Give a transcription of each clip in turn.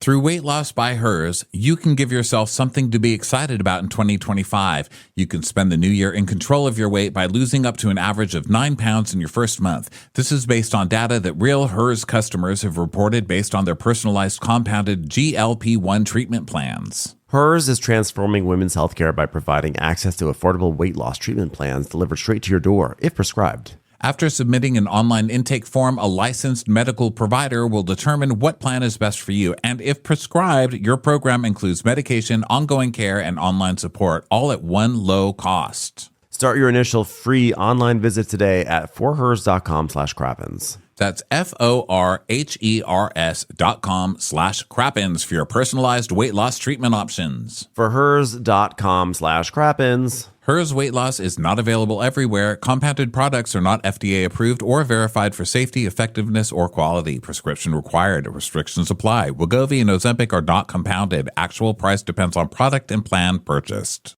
Through Weight Loss by Hers, you can give yourself something to be excited about in 2025. You can spend the new year in control of your weight by losing up to an average of 9 pounds in your first month. This is based on data that Real Hers customers have reported based on their personalized compounded GLP-1 treatment plans. Hers is transforming women's healthcare by providing access to affordable weight loss treatment plans delivered straight to your door, if prescribed. After submitting an online intake form, a licensed medical provider will determine what plan is best for you. And if prescribed, your program includes medication, ongoing care, and online support, all at one low cost. Start your initial free online visit today at forhers.com/crappens. That's forhers.com/crappens for your personalized weight loss treatment options. forhers.com/crappens. Hers weight loss is not available everywhere. Compounded products are not FDA approved or verified for safety, effectiveness, or quality. Prescription required. Restrictions apply. Wegovy and Ozempic are not compounded. Actual price depends on product and plan purchased.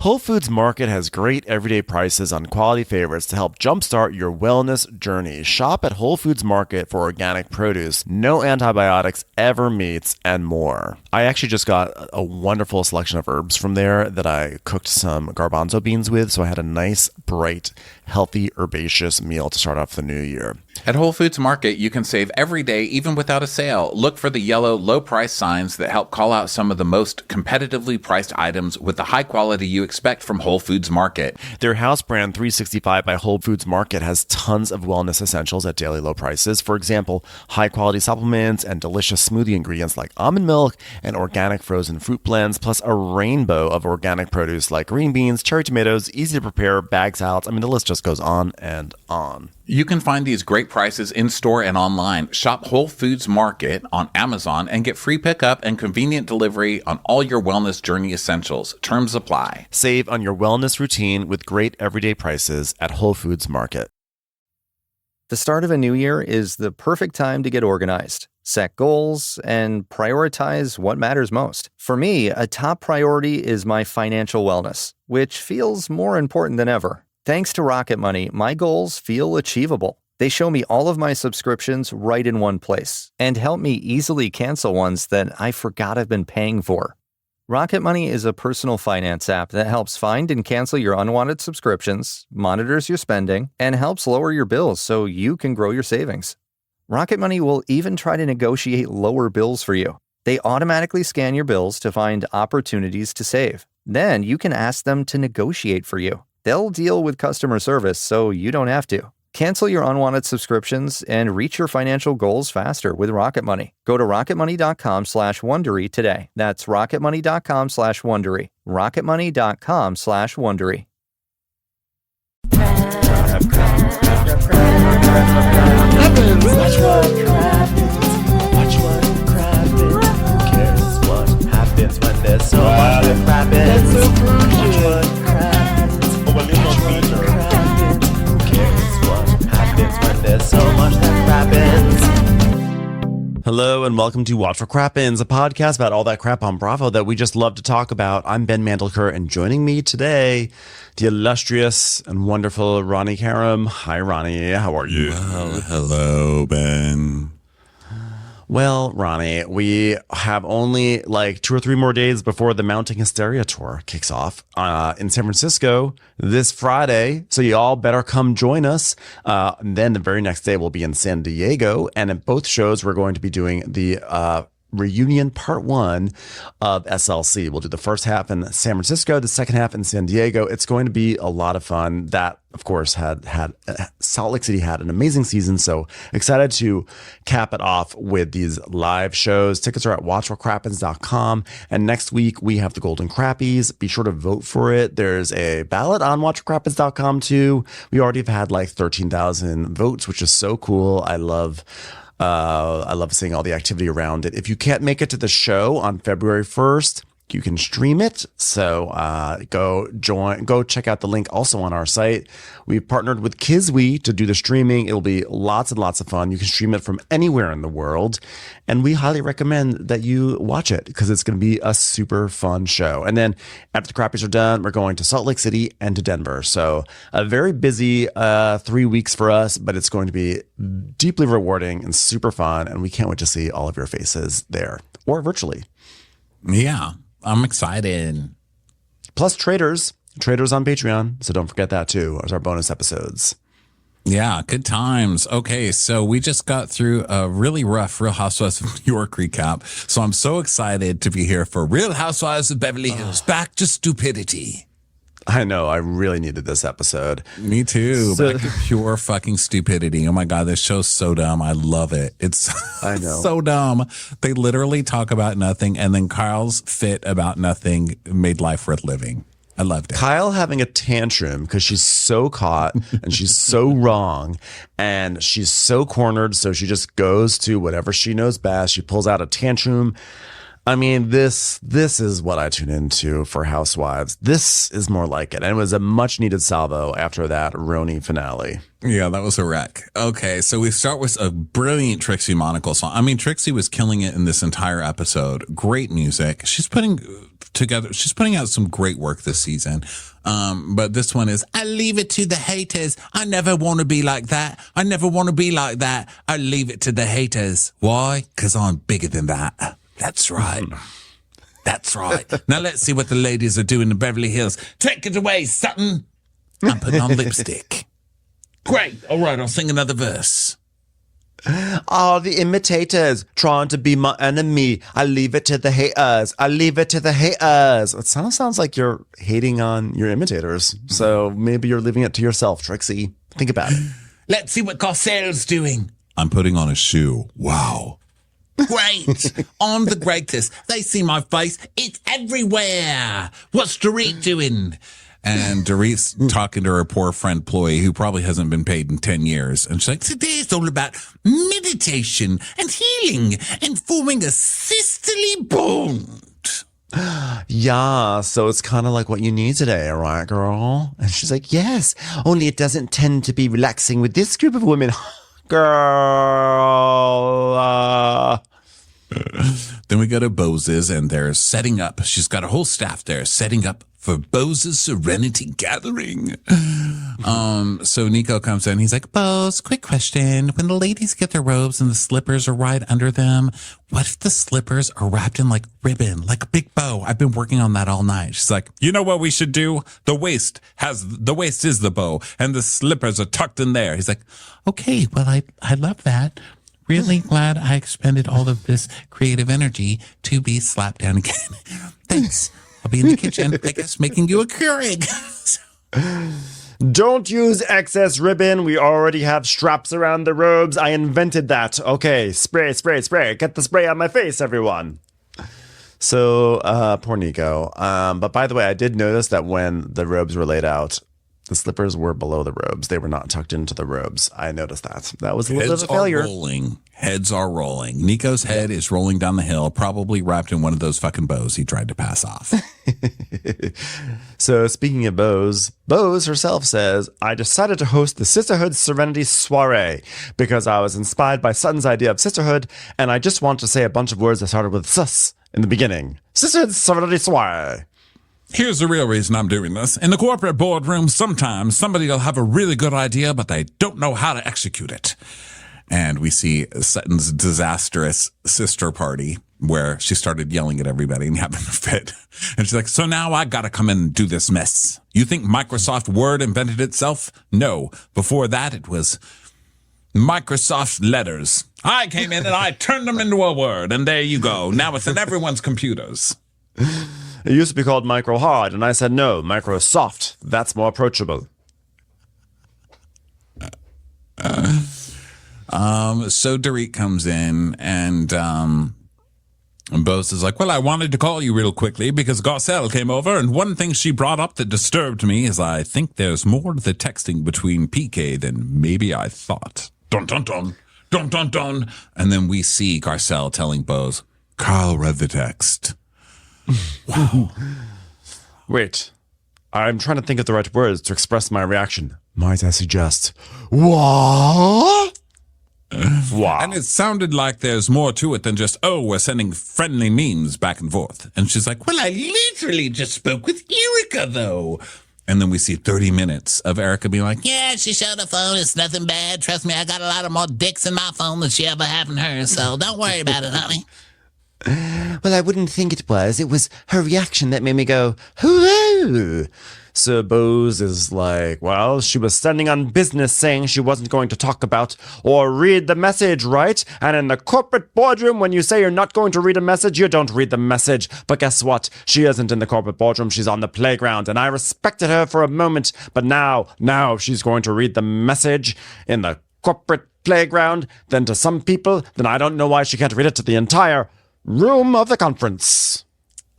Whole Foods Market has great everyday prices on quality favorites to help jumpstart your wellness journey. Shop at Whole Foods Market for organic produce, no antibiotics ever meets, and more. I actually just got a wonderful selection of herbs from there that I cooked some garbanzo beans with, so I had a nice, bright, healthy, herbaceous meal to start off the new year. At Whole Foods Market, you can save every day, even without a sale. Look for the yellow, low-price signs that help call out some of the most competitively priced items with the high quality you expect from Whole Foods Market. Their house brand 365 by Whole Foods Market has tons of wellness essentials at daily low prices. For example, high-quality supplements and delicious smoothie ingredients like almond milk and organic frozen fruit blends, plus a rainbow of organic produce like green beans, cherry tomatoes, easy to prepare, bag salads. I mean, the list just goes on and on. You can find these great prices in-store and online. Shop Whole Foods Market on Amazon and get free pickup and convenient delivery on all your wellness journey essentials. Terms apply. Save on your wellness routine with great everyday prices at Whole Foods Market. The start of a new year is the perfect time to get organized, set goals, and prioritize what matters most. For me, a top priority is my financial wellness, which feels more important than ever. Thanks to Rocket Money, my goals feel achievable. They show me all of my subscriptions right in one place and help me easily cancel ones that I forgot I've been paying for. Rocket Money is a personal finance app that helps find and cancel your unwanted subscriptions, monitors your spending, and helps lower your bills so you can grow your savings. Rocket Money will even try to negotiate lower bills for you. They automatically scan your bills to find opportunities to save. Then you can ask them to negotiate for you. They'll deal with customer service so you don't have to. Cancel your unwanted subscriptions and reach your financial goals faster with Rocket Money. Go to rocketmoney.com/Wondery today. That's rocketmoney.com/Wondery. rocketmoney.com/Wondery. Watch what crappens. Who cares what happens when there's so much that crappens? Watch what crappens. Who cares what happens when there's so much that crappens? Hello and welcome to Watch for Crappins, a podcast about all that crap on Bravo that we just love to talk about. I'm Ben Mandelker, and joining me today, the illustrious and wonderful Ronnie Karam. Hi, Ronnie. How are you? Well, hello, Ben. Well, Ronnie, we have only like 2 or 3 more days before the Mounting Hysteria tour kicks off in San Francisco this Friday. So you all better come join us. And then the very next day we'll be in San Diego. And at both shows, we're going to be doing the reunion part 1 of SLC. We'll do the first half in San Francisco, the second half in San Diego. It's going to be a lot of fun. That, of course, had Salt Lake City had an amazing season. So excited to cap it off with these live shows. Tickets are at watchforcrappens.com. And next week we have the Golden Crappies. Be sure to vote for it. There's a ballot on watchforcrappens.com too. We already have had like 13,000 votes, which is so cool. I love seeing all the activity around it. If you can't make it to the show on February 1st, you can stream it. So go check out the link also on our site. We've partnered with Kiswe to do the streaming. It'll be lots and lots of fun. You can stream it from anywhere in the world. And we highly recommend that you watch it because it's going to be a super fun show. And then after the crappies are done, we're going to Salt Lake City and to Denver. So a very busy 3 weeks for us, but it's going to be deeply rewarding and super fun. And we can't wait to see all of your faces there or virtually. Yeah, I'm excited. Plus Traitors on Patreon. So don't forget that too as our bonus episodes. Yeah, good times. Okay, so we just got through a really rough Real Housewives of New York recap. So I'm so excited to be here for Real Housewives of Beverly Hills. Back to stupidity. I know. I really needed this episode. Me too. Back to pure fucking stupidity. Oh my God, this show's so dumb. I love it. It's I know. so dumb. They literally talk about nothing, and then Kyle's fit about nothing made life worth living. I loved it. Kyle having a tantrum because she's so caught and she's so wrong and she's so cornered. So she just goes to whatever she knows best. She pulls out a tantrum. I mean, this is what I tune into for Housewives. This is more like it. And it was a much needed salvo after that Roni finale. Yeah, that was a wreck. Okay, so we start with a brilliant Trixie monocle song. I mean, Trixie was killing it in this entire episode. Great music. She's putting out some great work this season. But this one is, I leave it to the haters. I never want to be like that. I never want to be like that. I leave it to the haters. Why? Because I'm bigger than that. That's right. That's right. Now let's see what the ladies are doing in Beverly Hills. Take it away, Sutton. I'm putting on lipstick. Great. All right, I'll sing another verse. Oh, the imitators trying to be my enemy. I leave it to the haters. I leave it to the haters. It sounds like you're hating on your imitators. So maybe you're leaving it to yourself, Trixie. Think about it. Let's see what Garcelle's doing. I'm putting on a shoe. Wow. Great. I'm the greatest. They see my face. It's everywhere. What's Dorit doing? And Dorit's talking to her poor friend Ploy, who probably hasn't been paid in 10 years. And she's like, today's all about meditation and healing and forming a sisterly bond. Yeah, so it's kind of like what you need today, right, girl? And she's like, yes, only it doesn't tend to be relaxing with this group of women. Girl. Then we go to Bose's and they're setting up. She's got a whole staff there setting up for Bose's Serenity gathering. So Nico comes in. He's like, Bose, quick question. When the ladies get their robes and the slippers are right under them, what if the slippers are wrapped in like ribbon, like a big bow? I've been working on that all night. She's like, you know what we should do? The waist is the bow and the slippers are tucked in there. He's like, okay, well, I love that. Really glad I expended all of this creative energy to be slapped down again. Thanks. I'll be in the kitchen, I guess, making you a Keurig. Don't use excess ribbon. We already have straps around the robes. I invented that. Okay, spray. Get the spray on my face, everyone. So, poor Nico. But by the way, I did notice that when the robes were laid out, the slippers were below the robes. They were not tucked into the robes. I noticed that. That was a little bit of a failure. Heads are rolling. Nico's head is rolling down the hill, probably wrapped in one of those fucking bows he tried to pass off. So speaking of Bose, Bose herself says, I decided to host the Sisterhood Serenity Soiree because I was inspired by Sutton's idea of sisterhood, and I just want to say a bunch of words that started with sus in the beginning. Sisterhood Serenity Soiree. Here's the real reason I'm doing this. In the corporate boardroom, sometimes somebody will have a really good idea, but they don't know how to execute it. And we see Sutton's disastrous sister party where she started yelling at everybody and having a fit. And she's like, so now I gotta come in and do this mess. You think Microsoft Word invented itself? No. Before that, it was Microsoft Letters. I came in and I turned them into a word, and there you go. Now it's in everyone's computers. It used to be called Micro Hard, and I said, no, Microsoft. That's more approachable. So Dorit comes in, and Bose is like, well, I wanted to call you real quickly because Garcelle came over, and one thing she brought up that disturbed me is I think there's more to the texting between PK than maybe I thought. Dun, dun, dun. Dun, dun, dun. And then we see Garcelle telling Bose, Carl read the text. Wow. Wait, I'm trying to think of the right words to express my reaction. Might I suggest, what? Wow. And it sounded like there's more to it than just, oh, we're sending friendly memes back and forth. And she's like, well, I literally just spoke with Erica, though. And then we see 30 minutes of Erica being like, yeah, she showed her phone. It's nothing bad. Trust me, I got a lot of more dicks in my phone than she ever had in hers. So don't worry about it, honey. Well, I wouldn't think it was. It was her reaction that made me go, hello. So Bose is like, well, she was standing on business saying she wasn't going to talk about or read the message, right? And in the corporate boardroom, when you say you're not going to read a message, you don't read the message. But guess what? She isn't in the corporate boardroom. She's on the playground. And I respected her for a moment. But now she's going to read the message in the corporate playground. Then to some people, then I don't know why she can't read it to the entire room of the conference.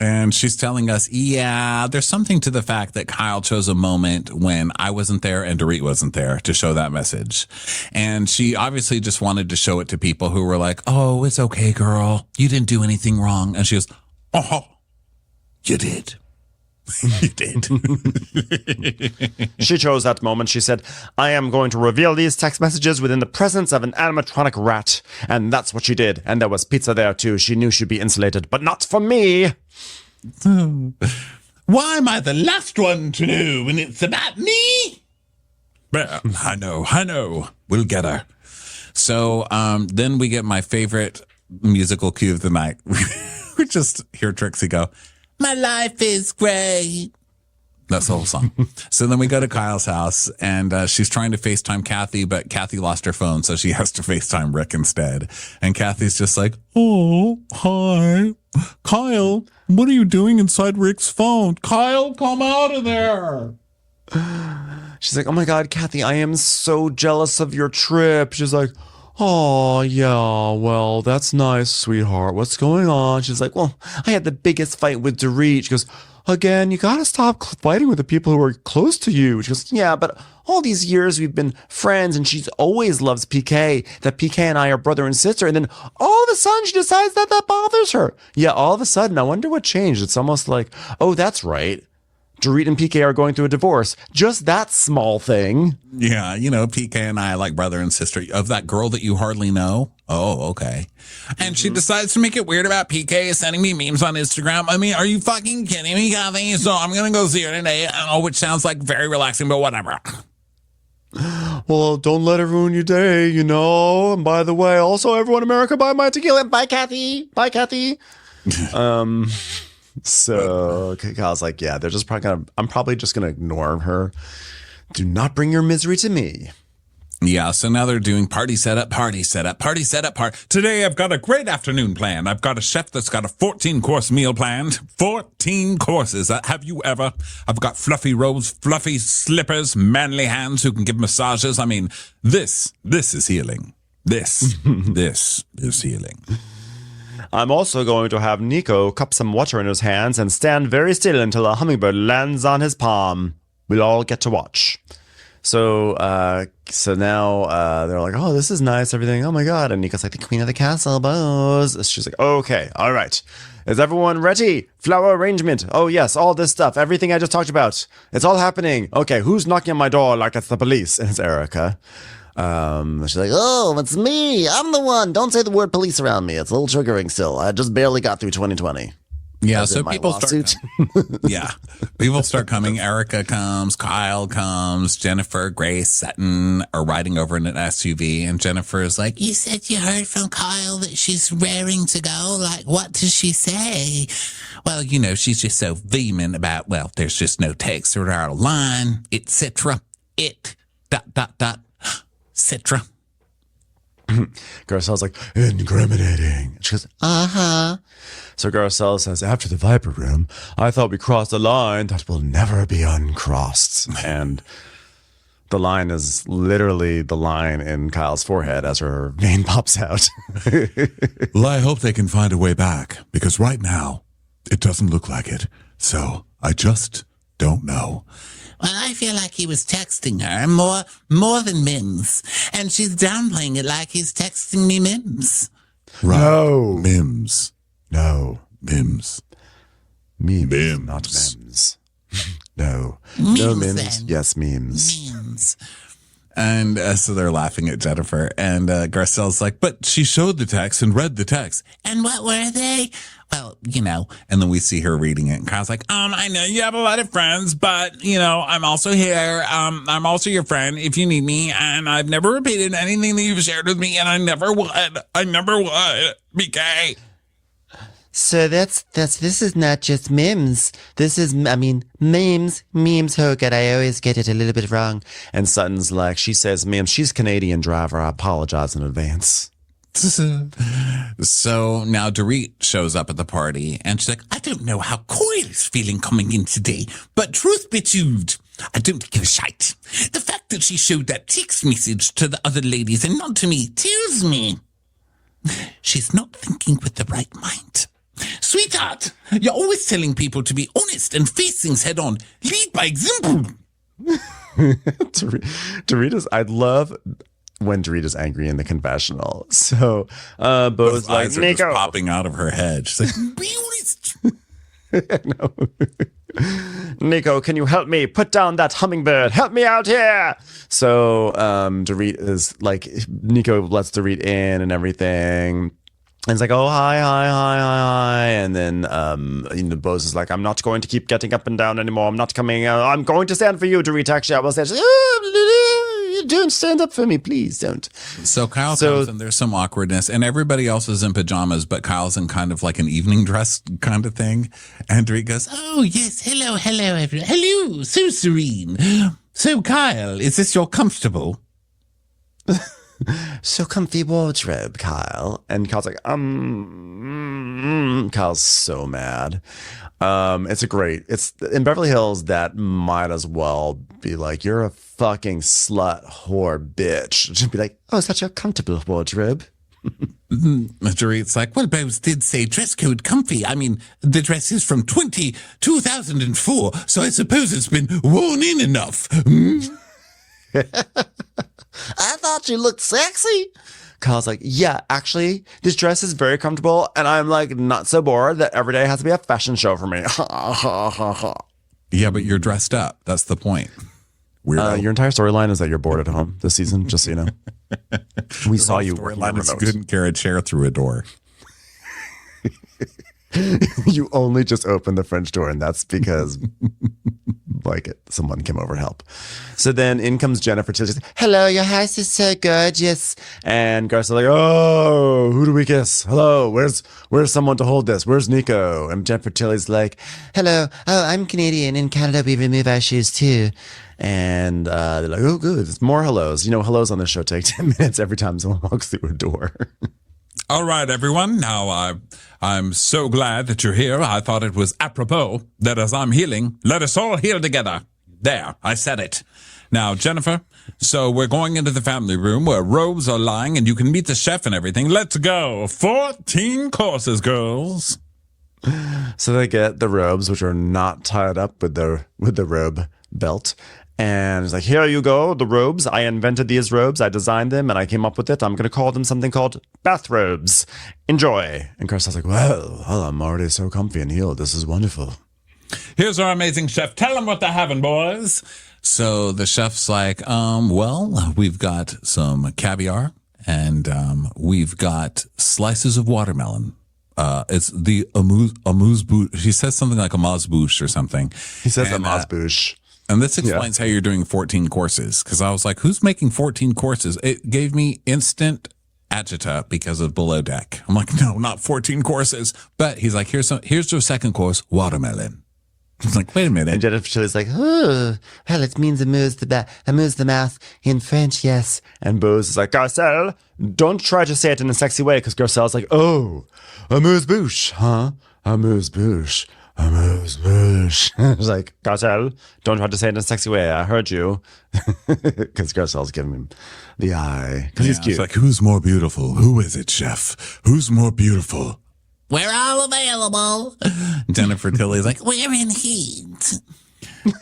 And she's telling us, yeah, there's something to the fact that Kyle chose a moment when I wasn't there and Dorit wasn't there to show that message. And she obviously just wanted to show it to people who were like, oh, it's okay, girl. You didn't do anything wrong. And she goes, oh, you did. You did. She chose that moment. She said, I am going to reveal these text messages within the presence of an animatronic rat. And that's what she did. And there was pizza there too. She knew she'd be insulated, but not for me. Why am I the last one to know when it's about me? Well, I know. We'll get her. So then we get my favorite musical cue of the night. We just hear Trixie go, my life is great. That's the whole song. So then we go to Kyle's house, and she's trying to FaceTime Kathy, but Kathy lost her phone, so she has to FaceTime Rick instead. And Kathy's just like, oh, hi. Kyle, what are you doing inside Rick's phone? Kyle, come out of there. She's like, oh my God, Kathy, I am so jealous of your trip. She's like, oh, yeah, well, that's nice, sweetheart. What's going on? She's like, well, I had the biggest fight with Dorit. She goes, again, you gotta stop fighting with the people who are close to you. She goes, yeah, but all these years we've been friends and she always loves PK, that PK and I are brother and sister. And then all of a sudden she decides that bothers her. Yeah, all of a sudden, I wonder what changed. It's almost like, oh, that's right. Dorit and PK are going through a divorce. Just that small thing. Yeah, PK and I like brother and sister of that girl that you hardly know. Oh, okay. And she decides to make it weird about PK sending me memes on Instagram. I mean, are you fucking kidding me, Kathy? So I'm going to go see her today, which sounds like very relaxing, but whatever. Well, don't let it ruin your day, And by the way, also everyone in America, buy my tequila. Bye, Kathy. Bye, Kathy. So Kyle's like, yeah, they're just probably I'm probably just gonna ignore her. Do not bring your misery to me. Yeah, so now they're doing party setup. Today I've got a great afternoon plan. I've got a chef that's got a 14-course meal planned. 14 courses. Have you ever? I've got fluffy robes, fluffy slippers, manly hands who can give massages. I mean, this is healing. This is healing. I'm also going to have Nico cup some water in his hands and stand very still until a hummingbird lands on his palm. We'll all get to watch. So now they're like, oh, this is nice, everything. Oh my God. And Nico's like, the queen of the castle, Bose. She's like, okay, all right. Is everyone ready? Flower arrangement. Oh yes, all this stuff. Everything I just talked about. It's all happening. Okay, who's knocking on my door like it's the police? And it's Erica. She's like, oh, it's me. I'm the one. Don't say the word police around me. It's a little triggering still. I just barely got through 2020. Yeah, so people start people start coming. Erica comes, Kyle comes, Jennifer, Grace, Sutton are riding over in an SUV, and Jennifer is like, you said you heard from Kyle that she's raring to go. Like, what does she say? Well, she's just so vehement about, well, there's just no text or out of line, etc. Citra. Garcelle's like, incriminating. She goes, uh-huh. So Garcelle says, after the Viper Room, I thought we crossed a line that will never be uncrossed. And the line is literally the line in Kyle's forehead as her vein pops out. Well, I hope they can find a way back, because right now, it doesn't look like it. So I just don't know. Well, I feel like he was texting her more than Mims. And she's downplaying it like he's texting me Mims. Right. No. Mims. No. Mims. Memes, not memes. No memes. Yes, memes. Memes. And so they're laughing at Jennifer. And Garcelle's like, but she showed the text and read the text. And what were they? Well, And then we see her reading it. And Kyle's like, I know you have a lot of friends, but, I'm also here. I'm also your friend if you need me. And I've never repeated anything that you've shared with me. And I never would. BK. So this is not just memes. This is, memes. Oh God, I always get it a little bit wrong. And Sutton's like, she says, ma'am, she's Canadian driver. I apologize in advance. So now Dorit shows up at the party and she's like, I don't know how Coyle is feeling coming in today, but truth be told, I don't give a shite. The fact that she showed that text message to the other ladies and not to me tells me she's not thinking with the right mind. Sweetheart, you're always telling people to be honest and face things head on. Lead by example. Dorita's, I love when Dorita's angry in the confessional. So, Bose like, eyes are just popping out of her head. She's like, be honest. No. Nico, can you help me? Put down that hummingbird. Help me out here. So, Dorit is like, Nico lets Dorit in and everything. And it's like, oh, hi. And then, Bose is like, I'm not going to keep getting up and down anymore. I'm not coming. I'm going to stand for you, Dorit. Actually, I will stand. Don't stand up for me, please. Don't. So Kyle comes and there's some awkwardness, and everybody else is in pajamas, but Kyle's in kind of like an evening dress kind of thing. And Dorit goes, oh, yes. Hello, everyone. Hello. So serene. So, Kyle, is this your comfortable? So comfy wardrobe, Kyle. And Kyle's like, Kyle's so mad. It's in Beverly Hills, that might as well be like, you're a fucking slut whore bitch. Just be like, oh, such a comfortable wardrobe. Dorit's like, well, Bose did say dress code comfy. I mean, the dress is from 2004, so I suppose it's been worn in enough. I thought you looked sexy. Kyle's like, yeah, actually, this dress is very comfortable, and I'm like not so bored that every day has to be a fashion show for me. Yeah, but you're dressed up. That's the point. Your entire storyline is that you're bored at home this season, just so you know. We saw you working remote. You couldn't carry a chair through a door. You only just opened the French door, and that's because someone came over to help. So then in comes Jennifer Tilly. Hello, your house is so gorgeous. And Garcelle's like, oh, who do we kiss? Hello, where's someone to hold this? Where's Nico? And Jennifer Tilly's like, hello, oh, I'm Canadian. In Canada, we remove our shoes too. And they're like, oh, good. It's more hellos. Hellos on this show take 10 minutes every time someone walks through a door. All right, everyone. Now, I'm so glad that you're here. I thought it was apropos that as I'm healing, let us all heal together. There, I said it. Now, Jennifer, so we're going into the family room where robes are lying and you can meet the chef and everything. Let's go. 14 courses, girls. So they get the robes, which are not tied up with the robe belt. And it's like, here you go, the robes. I invented these robes. I designed them, and I came up with it. I'm going to call them something called bathrobes. Enjoy. And Garcelle's like, well, I'm already so comfy and healed. This is wonderful. Here's our amazing chef. Tell them what they're having, boys. So the chef's like, well, we've got some caviar, and we've got slices of watermelon. It's the amuse-bouche. He says something like amuse-bouche or something. He says amuse-bouche. And this explains how you're doing 14 courses. Because I was like, who's making 14 courses? It gave me instant agita because of Below Deck. I'm like, no, not 14 courses. But he's like, here's your second course, watermelon. I was like, wait a minute. And Jennifer Tilly's like, oh, well, it means amuse the mouth in French, yes. And Bose is like, Garcelle, don't try to say it in a sexy way, because Garcelle's like, oh, amuse-bouche, huh? Amuse-bouche. Amuse-bouche. It's like, Garcelle, don't try to say it in a sexy way. I heard you. Because Garcelle's giving him the eye. Because he's cute. It's like, who's more beautiful? Who is it, chef? Who's more beautiful? We're all available. Jennifer Tilly's like, we're in heat.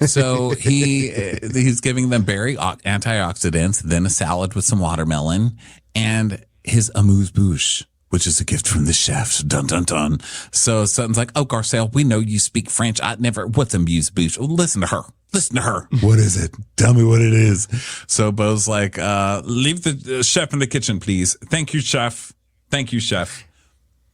So he's giving them berry antioxidants, then a salad with some watermelon, and his amuse-bouche which is a gift from the chef. Dun, dun, dun. So Sutton's like, oh, Garcelle, we know you speak French. What's amuse-bouche? Listen to her. Listen to her. What is it? Tell me what it is. So Bo's like, leave the chef in the kitchen, please. Thank you, chef. Thank you, chef.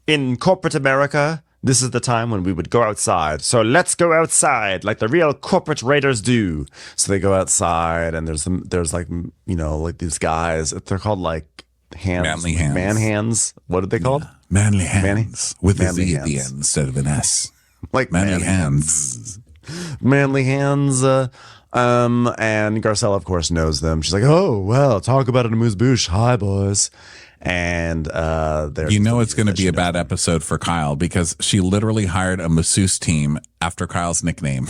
In corporate America, this is the time when we would go outside. So let's go outside like the real corporate raiders do. So they go outside and there's like, you know, like these guys. They're called like hands. Manly hands. Man hands. What are they called? Manly hands. With a Manly Z at the hands. end instead of an S. Like Manly hands. Manly hands. And Garcelle, of course, knows them. She's like, oh, well, talk about an amuse-bouche. Hi, boys. And you know it's going to be a bad episode for Kyle because she literally hired a masseuse team after Kyle's nickname.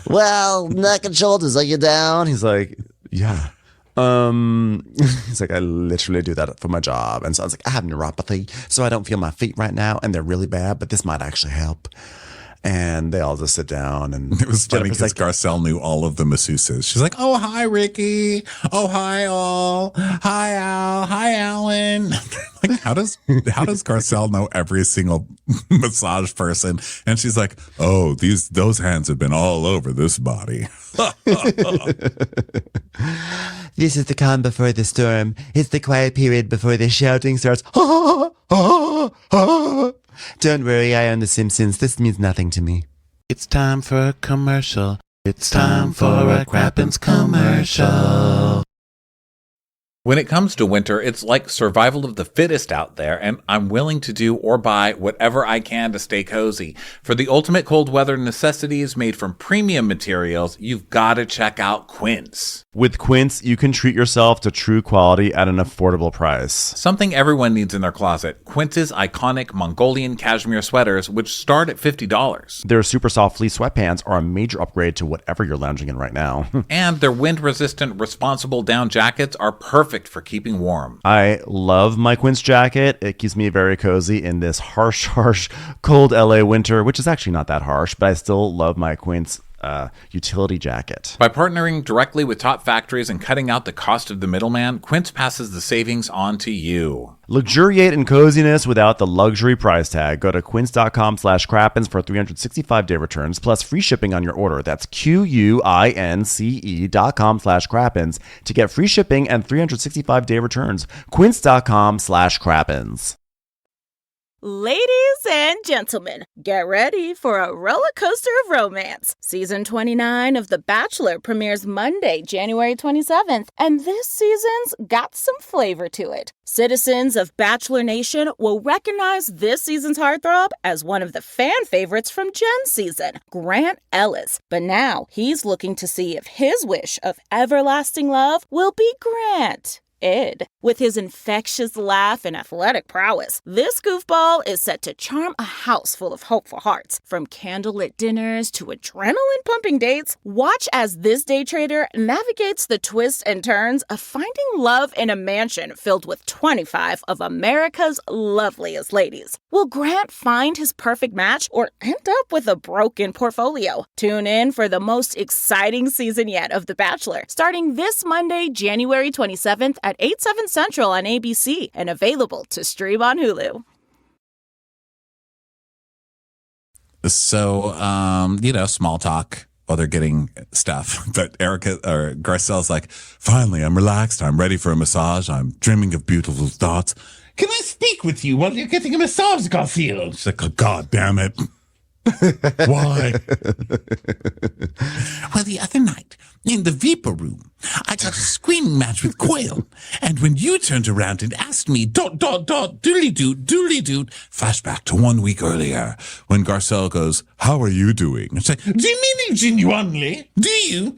Well, neck and shoulders, are you down? He's like, yeah. He's like, I literally do that for my job. And so I was like, I have neuropathy, so I don't feel my feet right now, and they're really bad, but this might actually help. And they all just sit down, and It was funny Jennifer's because Garcelle knew all of the masseuses. She's like, oh, hi, Ricky. Oh, hi, all. Hi, Al. Hi, Alan. Like, how does Garcelle know every single massage person? And she's like, oh, those hands have been all over this body. This is the calm before the storm. It's the quiet period before the shouting starts. Don't worry, I own The Simpsons. This means nothing to me. It's time for a commercial. It's time for a Rguements commercial. When it comes to winter, it's like survival of the fittest out there, and I'm willing to do or buy whatever I can to stay cozy. For the ultimate cold weather necessities made from premium materials, you've got to check out Quince. With Quince, you can treat yourself to true quality at an affordable price. Something everyone needs in their closet. Quince's iconic Mongolian cashmere sweaters, which start at $50. Their super soft fleece sweatpants are a major upgrade to whatever you're lounging in right now. And their wind-resistant, responsible down jackets are perfect for keeping warm. I love my Quince jacket. It keeps me very cozy in this harsh, cold LA winter, which is actually not that harsh, but I still love my Quince utility jacket. By partnering directly with top factories and cutting out the cost of the middleman, Quince passes the savings on to you. Luxuriate in coziness without the luxury price tag. Go to quince.com/crappens for 365-day returns plus free shipping on your order. That's QUINCE.com/crappens to get free shipping and 365-day returns. Quince.com/crappens. Ladies and gentlemen, get ready for a roller coaster of romance. Season 29 of The Bachelor premieres Monday, January 27th, and this season's got some flavor to it. Citizens of Bachelor Nation will recognize this season's heartthrob as one of the fan favorites from Jen's season, Grant Ellis. But now he's looking to see if his wish of everlasting love will be Grant. Ed. With his infectious laugh and athletic prowess, this goofball is set to charm a house full of hopeful hearts. From candlelit dinners to adrenaline-pumping dates, watch as this day trader navigates the twists and turns of finding love in a mansion filled with 25 of America's loveliest ladies. Will Grant find his perfect match or end up with a broken portfolio? Tune in for the most exciting season yet of The Bachelor, starting this Monday, January 27th at 8/7 Central on ABC and available to stream on Hulu. So, small talk while they're getting stuff. But Garcelle's like, finally, I'm relaxed. I'm ready for a massage. I'm dreaming of beautiful thoughts. Can I speak with you while you're getting a massage, Garcelle? She's like, oh, God damn it. Why? Well, the other night, in the Vapor Room, I got a screaming match with Quayle. And when you turned around and asked me, doodly-doot, flashback to 1 week earlier, when Garcelle goes, how are you doing? It's like, do you mean it genuinely? Do you?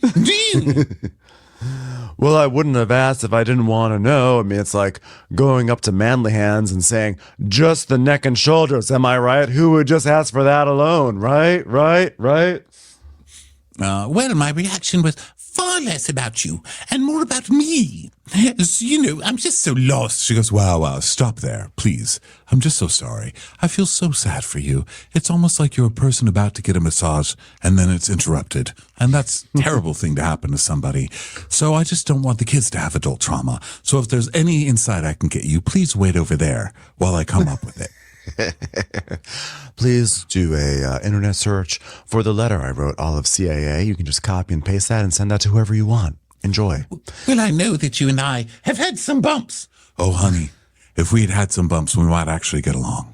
Well, I wouldn't have asked if I didn't want to know. I mean, it's like going up to Manly Hands and saying, just the neck and shoulders, am I right? Who would just ask for that alone, right? Well, my reaction was, far less about you and more about me. I'm just so lost. She goes, wow, stop there, please. I'm just so sorry. I feel so sad for you. It's almost like you're a person about to get a massage and then it's interrupted. And that's a terrible thing to happen to somebody. So I just don't want the kids to have adult trauma. So if there's any insight I can get you, please wait over there while I come up with it. Please do a internet search for the letter I wrote all of CAA. You can just copy and paste that and send that to whoever you want. Enjoy. Well, I know that you and I have had some bumps. Oh, honey, if we had some bumps, we might actually get along.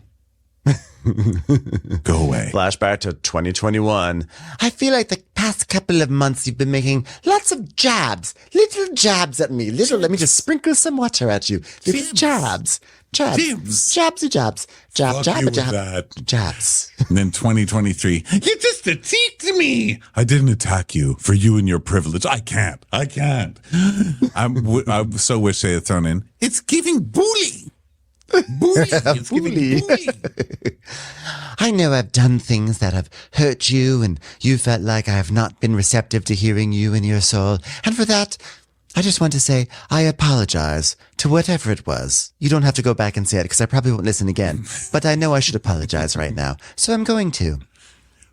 Go away. Flashback to 2021. I feel like the past couple of months you've been making lots of jabs. Little jabs at me. Let me just sprinkle some water at you. Little Fibs. jabs. Jabs. Fibs. Jabsy jabs. Fuck you with Jab. that. Jabs. And then 2023, you just attacked me. I didn't attack you for you and your privilege. I can't. I so wish they had thrown in, it's giving bully. Bully. It's giving bully. I know I've done things that have hurt you and you felt like I have not been receptive to hearing you and your soul. And for that, I just want to say I apologize to whatever it was. You don't have to go back and say it because I probably won't listen again. But I know I should apologize right now. So I'm going to.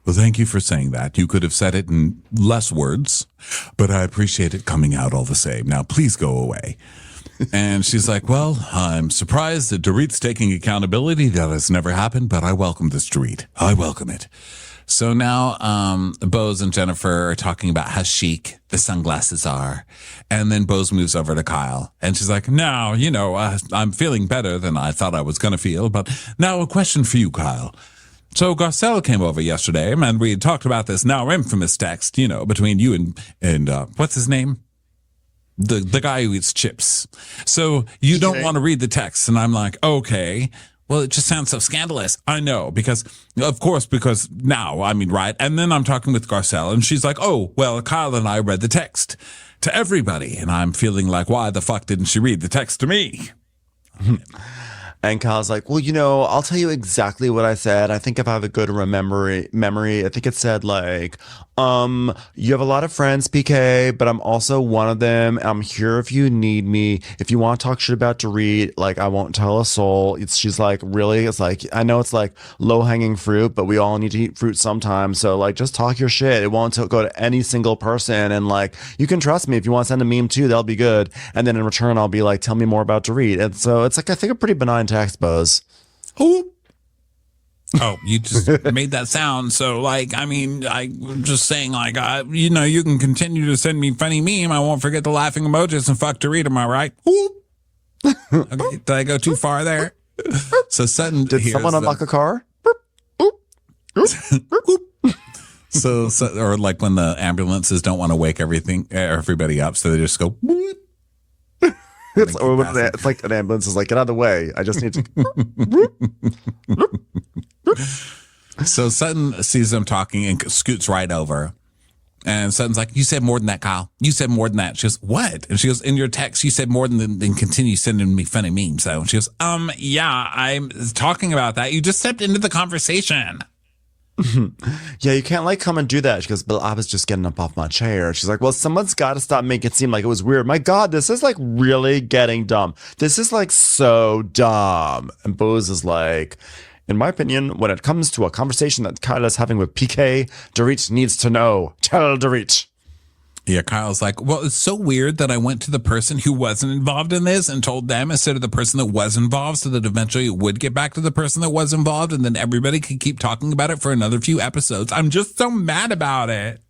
Well, thank you for saying that. You could have said it in less words, but I appreciate it coming out all the same. Now, please go away. And she's like, well, I'm surprised that Dorit's taking accountability. That has never happened, but I welcome this, Dorit. I welcome it. So now Bose and Jennifer are talking about how chic the sunglasses are. And then Bose moves over to Kyle. And she's like, now, I'm feeling better than I thought I was going to feel. But now a question for you, Kyle. So Garcelle came over yesterday, and we talked about this now infamous text, between you and what's his name? The guy who eats chips. So you don't want to read the text. And I'm like, okay. Well, it just sounds so scandalous. I know, because now, right? And then I'm talking with Garcelle, and she's like, oh, well, Kyle and I read the text to everybody. And I'm feeling like, why the fuck didn't she read the text to me? And Kyle's like, well, I'll tell you exactly what I said. I think if I have a good memory, I think it said like, you have a lot of friends, PK, but I'm also one of them. I'm here if you need me. If you want to talk shit about Dorit, like, I won't tell a soul. She's like, really? It's like, I know it's like low hanging fruit, but we all need to eat fruit sometimes. So like, just talk your shit. It won't go to any single person. And like, you can trust me. If you want to send a meme too, that'll be good. And then in return, I'll be like, tell me more about Dorit. And so it's like, I think a pretty benign text, Bose. Oh, you just made that sound. So, I'm just saying, you can continue to send me funny meme. I won't forget the laughing emojis and fuck Dorit, am I right? Okay, did I go too far there? So Sutton Did someone unlock a car? So, or like when the ambulances don't want to wake everybody up, so they just go. It's like an ambulance is like, get out of the way. I just need to. So Sutton sees them talking and scoots right over. And Sutton's like, you said more than that, Kyle. You said more than that. She goes, what? And she goes, in your text, you said more than continue sending me funny memes. So she goes, yeah, I'm talking about that. You just stepped into the conversation. Yeah, you can't like come and do that. She goes, but I was just getting up off my chair. She's like, well, someone's got to stop making it seem like it was weird. My God, this is like really getting dumb. This is like so dumb. And Bose is like, in my opinion, when it comes to a conversation that Kyla's having with PK, Dorit needs to know. Tell Dorit. Yeah, Kyle's like, well, it's so weird that I went to the person who wasn't involved in this and told them instead of the person that was involved, so that eventually it would get back to the person that was involved, and then everybody could keep talking about it for another few episodes. I'm just so mad about it.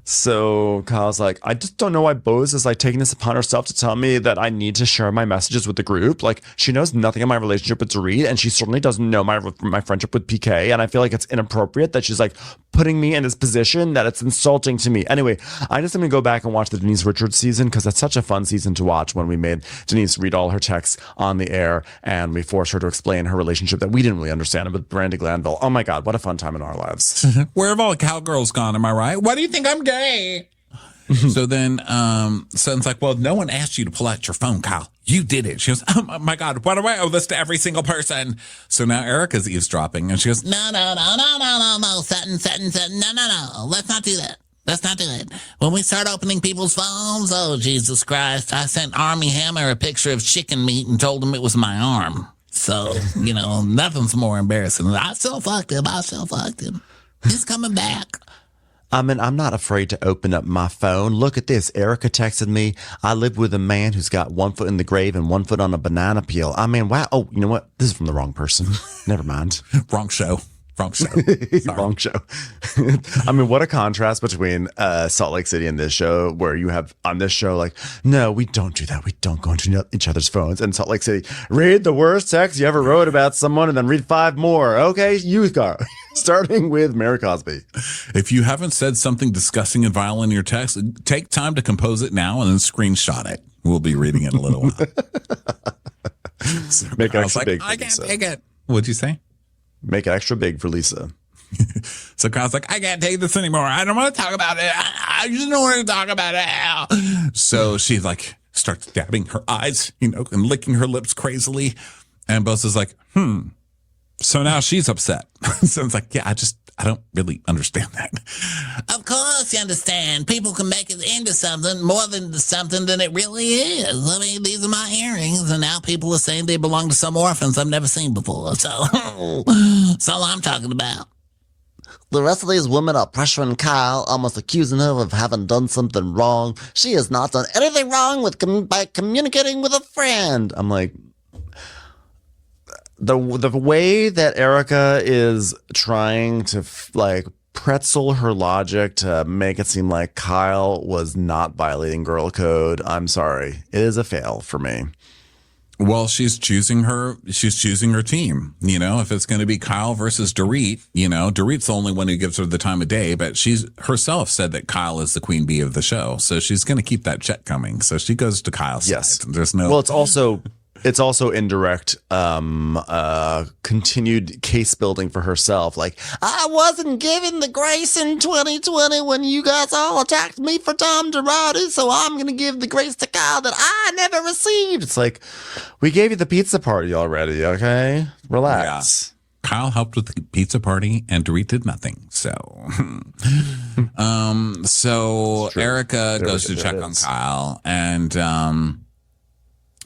So Kyle's like, I just don't know why Bose is like taking this upon herself to tell me that I need to share my messages with the group. Like, she knows nothing of my relationship with Dorit, and she certainly doesn't know my friendship with PK. And I feel like it's inappropriate that she's like putting me in this position that it's insulting to me. Anyway, I just am gonna go back and watch the Denise Richards season because that's such a fun season to watch when we made Denise read all her texts on the air and we forced her to explain her relationship that we didn't really understand with Brandy Glanville. Oh my God, what a fun time in our lives. Where have all the cowgirls gone? Am I right? Why do you think I'm gay? So then Sutton's like, well, no one asked you to pull out your phone, Kyle. You did it. She goes, oh my God, why do I owe this to every single person? So now Erica's eavesdropping and she goes, no, Sutton, no, let's not do that. Let's not do it. When we start opening people's phones, oh, Jesus Christ, I sent Army Hammer a picture of chicken meat and told him it was my arm. So, nothing's more embarrassing. I still fucked him. He's coming back. I mean, I'm not afraid to open up my phone. Look at this. Erica texted me. I live with a man who's got 1 foot in the grave and 1 foot on a banana peel. I mean, wow. Oh, you know what? This is from the wrong person. Never mind. Wrong show. Wrong show. I mean, what a contrast between Salt Lake City and this show, where you have on this show, like, no, we don't do that. We don't go into each other's phones. And Salt Lake City, read the worst text you ever wrote about someone and then read 5 more. Okay, you go. Starting with Mary Cosby. If you haven't said something disgusting and vile in your text, take time to compose it now and then screenshot it. We'll be reading it in a little while. Make it extra big. I can't take it. What'd you say? Make it extra big for Lisa. So Kyle's like, I can't take this anymore. I don't want to talk about it. I just don't want to talk about it. So she starts dabbing her eyes, and licking her lips crazily. And Bose is like, So now she's upset. So it's like, yeah, I don't really understand that. Of course you understand. People can make it into something more than something than it really is. I mean, these are my earrings, and now people are saying they belong to some orphans I've never seen before. So that's all I'm talking about. The rest of these women are pressuring Kyle, almost accusing her of having done something wrong. She has not done anything wrong by communicating with a friend. I'm like, the way that Erica is trying to pretzel her logic to make it seem like Kyle was not violating girl code, I'm sorry, it is a fail for me. Well, she's choosing her team. If it's going to be Kyle versus Dorit, Dorit's the only one who gives her the time of day, but she's herself said that Kyle is the queen bee of the show. So she's going to keep that check coming. So she goes to Kyle's side. There's no. Well, it's also indirect, continued case building for herself. Like, I wasn't given the grace in 2020 when you guys all attacked me for Tom Girardi, so I'm going to give the grace to Kyle that I never received. It's like, we gave you the pizza party already, okay? Relax. Yeah. Kyle helped with the pizza party and Dorit did nothing. So, Erica goes to check on Kyle and,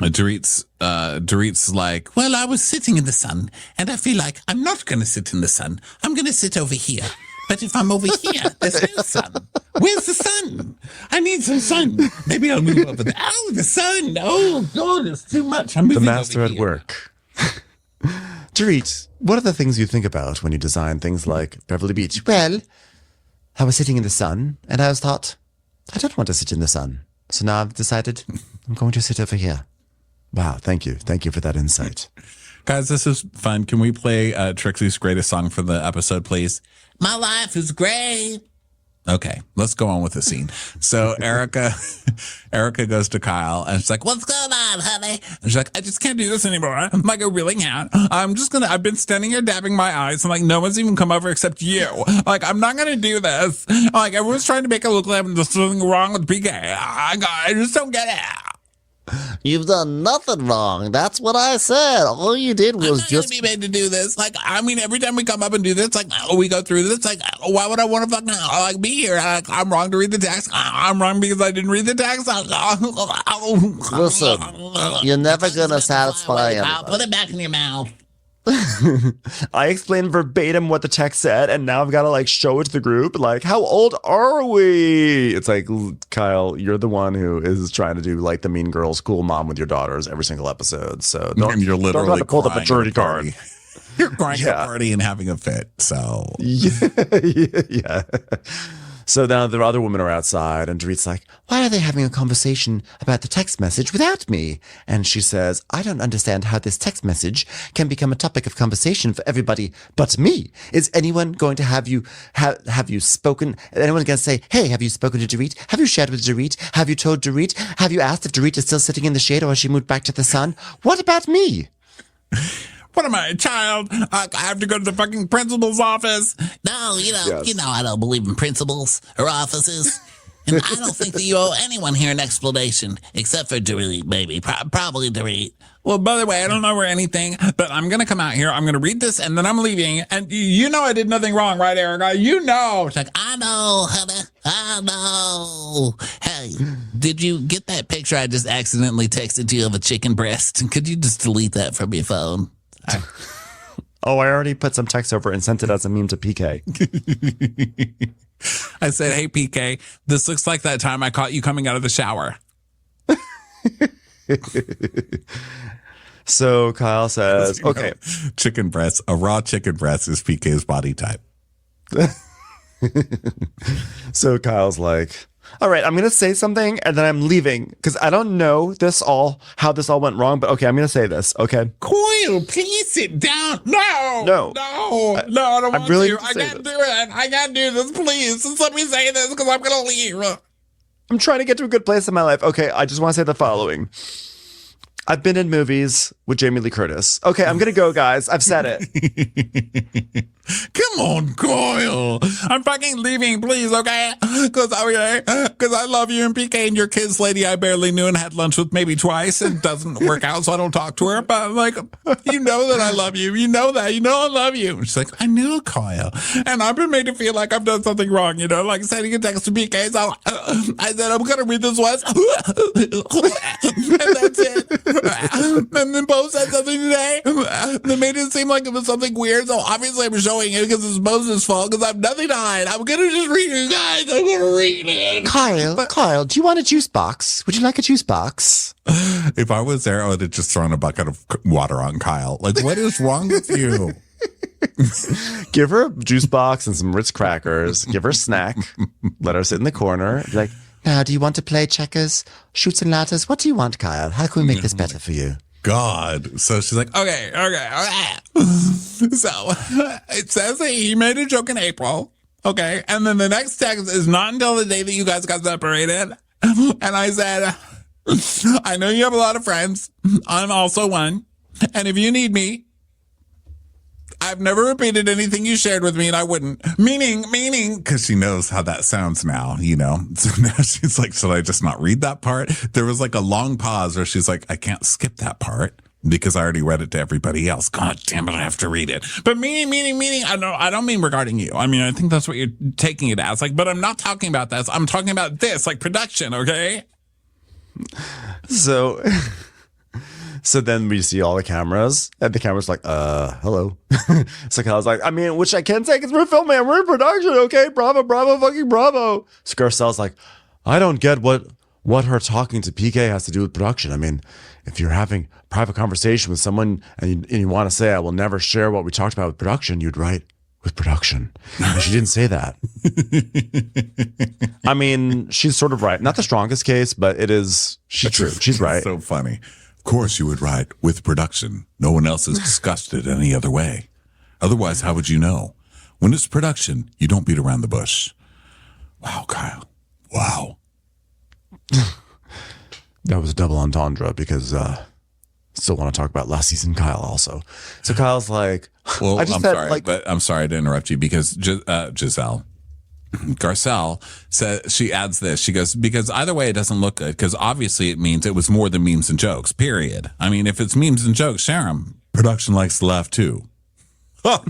Dorit's like, well, I was sitting in the sun, and I feel like I'm not going to sit in the sun. I'm going to sit over here. But if I'm over here, there's no sun. Where's the sun? I need some sun. Maybe I'll move over there. Oh, the sun. Oh, God, it's too much. I'm moving the master over at here. Work. Dorit, what are the things you think about when you design things like Beverly Beach? Well, I was sitting in the sun, and I thought, I don't want to sit in the sun. So now I've decided I'm going to sit over here. Wow, thank you. Thank you for that insight. Guys, this is fun. Can we play Trixie's greatest song for the episode, please? My life is great. Okay, let's go on with the scene. So Erica goes to Kyle and she's like, what's going on, honey? And she's like, I just can't do this anymore. I'm like, I really can't. I've been standing here dabbing my eyes. I'm like, no one's even come over except you. Like, I'm not going to do this. Like, everyone's trying to make it look like there's something wrong with PK. I just don't get it. You've done nothing wrong. That's what I said. All you did was I'm not gonna be made to do this. Like, I mean, every time we come up and do this, like, we go through this, like, why would I want to fucking be here? I'm wrong to read the text. I'm wrong because I didn't read the text. Listen, you're never gonna satisfy I'll put it back in your mouth. I explained verbatim what the text said, and now I've got to show it to the group. Like, how old are we? It's like, Kyle, you're the one who is trying to do the Mean Girls cool mom with your daughters every single episode. So and you're literally pull the maturity card. You're crying at a party and having a fit. So yeah. So now the other women are outside, and Dorit's like, why are they having a conversation about the text message without me? and she says, I don't understand how this text message can become a topic of conversation for everybody but me. Is anyone going to have you spoken? Anyone going to say, hey, have you spoken to Dorit? Have you shared with Dorit? Have you told Dorit? Have you asked if Dorit is still sitting in the shade or has she moved back to the sun? What about me? What am I, a child? I have to go to the fucking principal's office. No, you know, I don't believe in principals or offices. And I don't think that you owe anyone here an explanation, except for Dorit, baby. Probably Dorit. Well, by the way, I don't know where anything, but I'm going to come out here. I'm going to read this, and then I'm leaving. And you know I did nothing wrong, right, Erica? You know. She's like, I know, honey. I know. Hey, did you get that picture I just accidentally texted to you of a chicken breast? Could you just delete that from your phone? Oh, I already put some text over and sent it as a meme to PK. I said, hey, PK, this looks like that time I caught you coming out of the shower. So Kyle says, okay. Chicken breast, a raw chicken breast is PK's body type. So Kyle's like, all right, I'm going to say something and then I'm leaving because I don't know how this all went wrong, but okay, I'm going to say this, okay? Coyle, please sit down. No, I don't want to. I can't do it. I can't do this. Please, just let me say this because I'm going to leave. I'm trying to get to a good place in my life. Okay, I just want to say the following. I've been in movies with Jamie Lee Curtis. Okay, I'm going to go, guys. I've said it. Come on, Coyle. I'm fucking leaving, please, okay? Because I love you and PK and your kids lady I barely knew and had lunch with maybe twice and doesn't work out, so I don't talk to her. But, like, you know that I love you. You know that. You know I love you. And she's like, I knew, Coyle. And I've been made to feel like I've done something wrong, you know? Like sending a text to PK. So I said, I'm going to read this once. And that's it. And then Bose said something today that made it seem like it was something weird. So obviously I'm showing it because it's Bose's fault because I have nothing to hide. I'm going to just read it, guys. I'm going to read it. Kyle, do you want a juice box? Would you like a juice box? If I was there, I would have just thrown a bucket of water on Kyle. Like, what is wrong with you? Give her a juice box and some Ritz crackers. Give her a snack. Let her sit in the corner. Be like, Now, do you want to play checkers, shoots and ladders? What do you want, Kyle? How can we make this better for you? God. So she's like, okay. So it says that he made a joke in April. Okay. And then the next text is not until the day that you guys got separated. And I said, I know you have a lot of friends. I'm also one. And if you need me, I've never repeated anything you shared with me, and I wouldn't. Meaning, because she knows how that sounds now, you know? So now she's like, should I just not read that part? There was like a long pause where she's like, I can't skip that part because I already read it to everybody else. God damn it, I have to read it. But meaning, I don't mean regarding you. I mean, I think that's what you're taking it as. Like, but I'm not talking about that. I'm talking about this, like production, okay? So then we see all the cameras, and the camera's like, hello. So Kyle's like, I mean, which I can say because we're filming, we're in production, okay? Bravo, fucking bravo. So Garcelle's like, I don't get what her talking to PK has to do with production. I mean, if you're having a private conversation with someone and you want to say, I will never share what we talked about with production, you'd write with production. And she didn't say that. I mean, she's sort of right. Not the strongest case, but she's true. She's right. So funny. Of course you would write with production. No one else has discussed it any other way. Otherwise, how would you know? When it's production, you don't beat around the bush. Wow, Kyle. Wow. That was a double entendre because still want to talk about last season Kyle also. So Kyle's like, well, I'm sorry to interrupt you because Garcelle says, she adds this. She goes, because either way, it doesn't look good because obviously it means it was more than memes and jokes, period. I mean, if it's memes and jokes, share them. Production likes to laugh too. By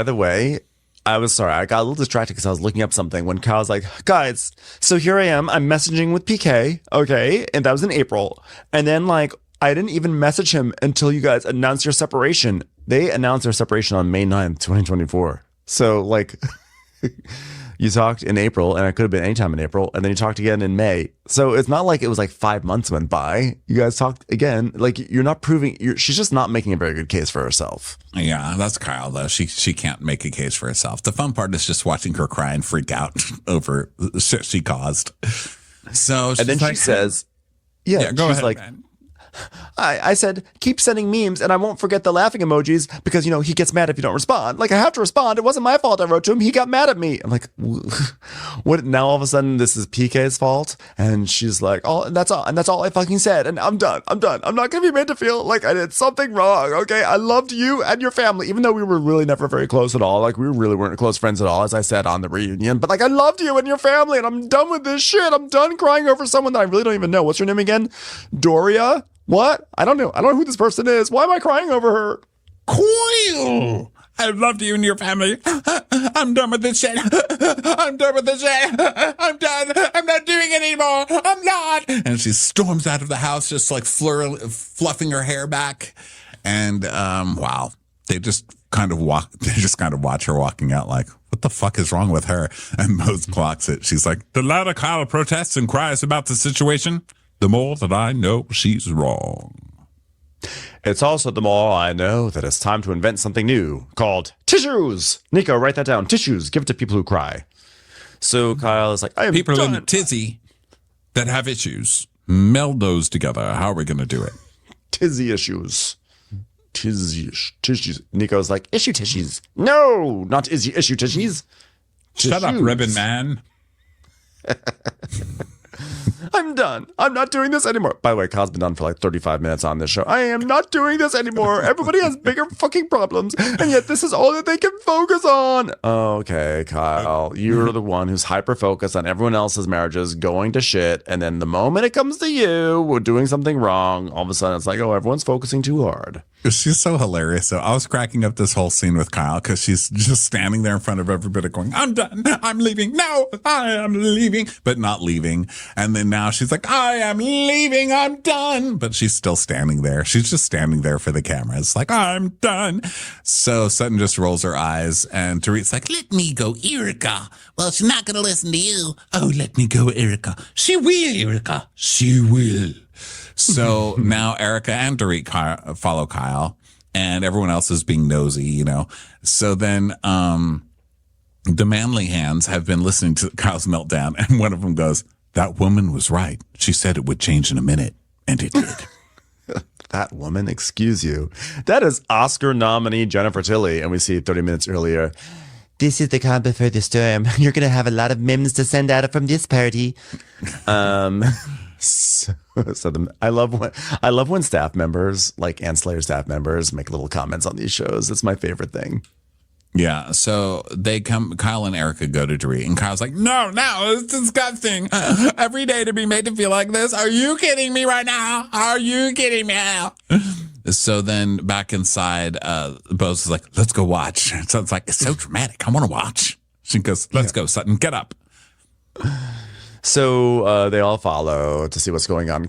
the way, I was sorry. I got a little distracted because I was looking up something when Kyle's like, guys, so here I am. I'm messaging with PK. Okay. And that was in April. And then like, I didn't even message him until you guys announced your separation. They announced their separation on May 9th, 2024. So like you talked in April and it could have been anytime in April. And then you talked again in May. So it's not like it was like 5 months went by. You guys talked again. Like you're not proving, she's just not making a very good case for herself. Yeah, that's Kyle though. She can't make a case for herself. The fun part is just watching her cry and freak out over shit she caused. So and then she says, go ahead, like, man. I said, keep sending memes and I won't forget the laughing emojis because, he gets mad if you don't respond. Like, I have to respond. It wasn't my fault I wrote to him. He got mad at me. I'm like, what? Now all of a sudden this is PK's fault? And she's like, and that's all I fucking said. And I'm done. I'm not going to be made to feel like I did something wrong. Okay. I loved you and your family, even though we were really never very close at all. Like, we really weren't close friends at all, as I said on the reunion. But like, I loved you and your family and I'm done with this shit. I'm done crying over someone that I really don't even know. What's her name again? Doria? What? I don't know who this person is. Why am I crying over her? Coil! I loved you and your family. I'm done with this shit. I'm done with this shit. I'm done. I'm not doing it anymore. I'm not. And she storms out of the house, just like fluffing her hair back. And wow, they just kind of watch her walking out like, what the fuck is wrong with her? And Bose clocks it. She's like, the louder Kyle protests and cries about the situation, the more that I know she's wrong. It's also the more I know that it's time to invent something new called tissues. Nico, write that down. Tissues. Give it to people who cry. So Kyle is like, I am people done. in a tizzy that have issues. Meld those together. How are we going to do it? Tizzy issues. Tissues. Nico's like, issue tissues. No, not issue tissues. Shut up, ribbon man. I'm done. I'm not doing this anymore. By the way, Kyle's been done for like 35 minutes on this show. I am not doing this anymore. Everybody has bigger fucking problems, and yet this is all that they can focus on. Okay, Kyle, you're the one who's hyper-focused on everyone else's marriages going to shit, and then the moment it comes to you, we're doing something wrong, all of a sudden it's like, oh, everyone's focusing too hard. She's so hilarious. So I was cracking up this whole scene with Kyle because she's just standing there in front of everybody going, I'm done. I'm leaving. No, I am leaving, but not leaving. And then now she's like, I am leaving. I'm done. But she's still standing there. She's just standing there for the camera. It's like, I'm done. So Sutton just rolls her eyes and Dorit's like, let me go, Erica. Well, she's not going to listen to you. Oh, let me go, Erica. She will, Erica. She will. So now Erica and Dorit follow Kyle, and everyone else is being nosy, So then the manly hands have been listening to Kyle's meltdown, and one of them goes, that woman was right. She said it would change in a minute, and it did. That woman, excuse you. That is Oscar nominee Jennifer Tilly, and we see 30 minutes earlier. This is the calm before the storm. You're going to have a lot of memes to send out from this party. I love when staff members, like Anslayer staff members, make little comments on these shows. It's my favorite thing. Yeah, so Kyle and Erica go to Dorit, and Kyle's like, no, it's disgusting. Every day to be made to feel like this. Are you kidding me right now? Are you kidding me now? So then back inside, Bose is like, let's go watch. So it's like, it's so dramatic. I want to watch. She goes, let's go, Sutton, get up. So they all follow to see what's going on.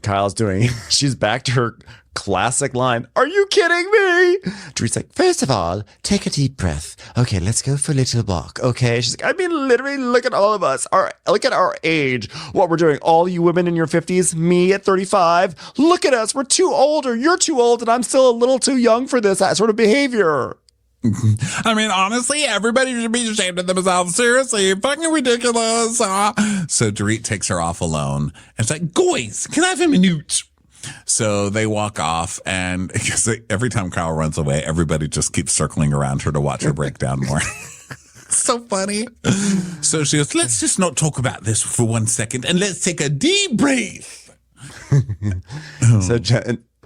She's back to her classic line. Are you kidding me? Dorit's like, first of all, take a deep breath. Okay, let's go for a little walk. Okay. She's like, I mean, literally, look at all of us. Look at our age. What we're doing. All you women in your 50s, me at 35. Look at us. We're too old, or you're too old, and I'm still a little too young for this sort of behavior. I mean, honestly, everybody should be ashamed of themselves. Seriously, fucking ridiculous. So Dorit takes her off alone. And it's like, guys, can I have a minute? So they walk off, and every time Kyle runs away, everybody just keeps circling around her to watch her break down more. So funny. So she goes, let's just not talk about this for 1 second, and let's take a deep breath. So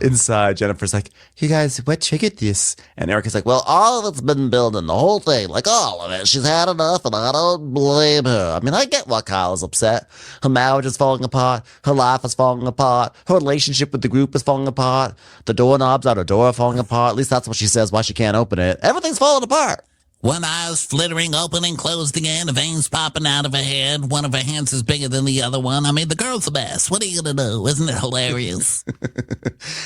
inside, Jennifer's like, you guys, what triggered this? And Erica's like, well, all of it's been building, the whole thing, like all of it. She's had enough, and I don't blame her. I mean, I get why Kyle is upset. Her marriage is falling apart. Her life is falling apart. Her relationship with the group is falling apart. The doorknobs on her door are falling apart. At least that's what she says, why she can't open it. Everything's falling apart. One eye's flittering open and closed again, a veins popping out of her head. One of her hands is bigger than the other one. I mean, the girl's the best. What are you going to do? Isn't it hilarious?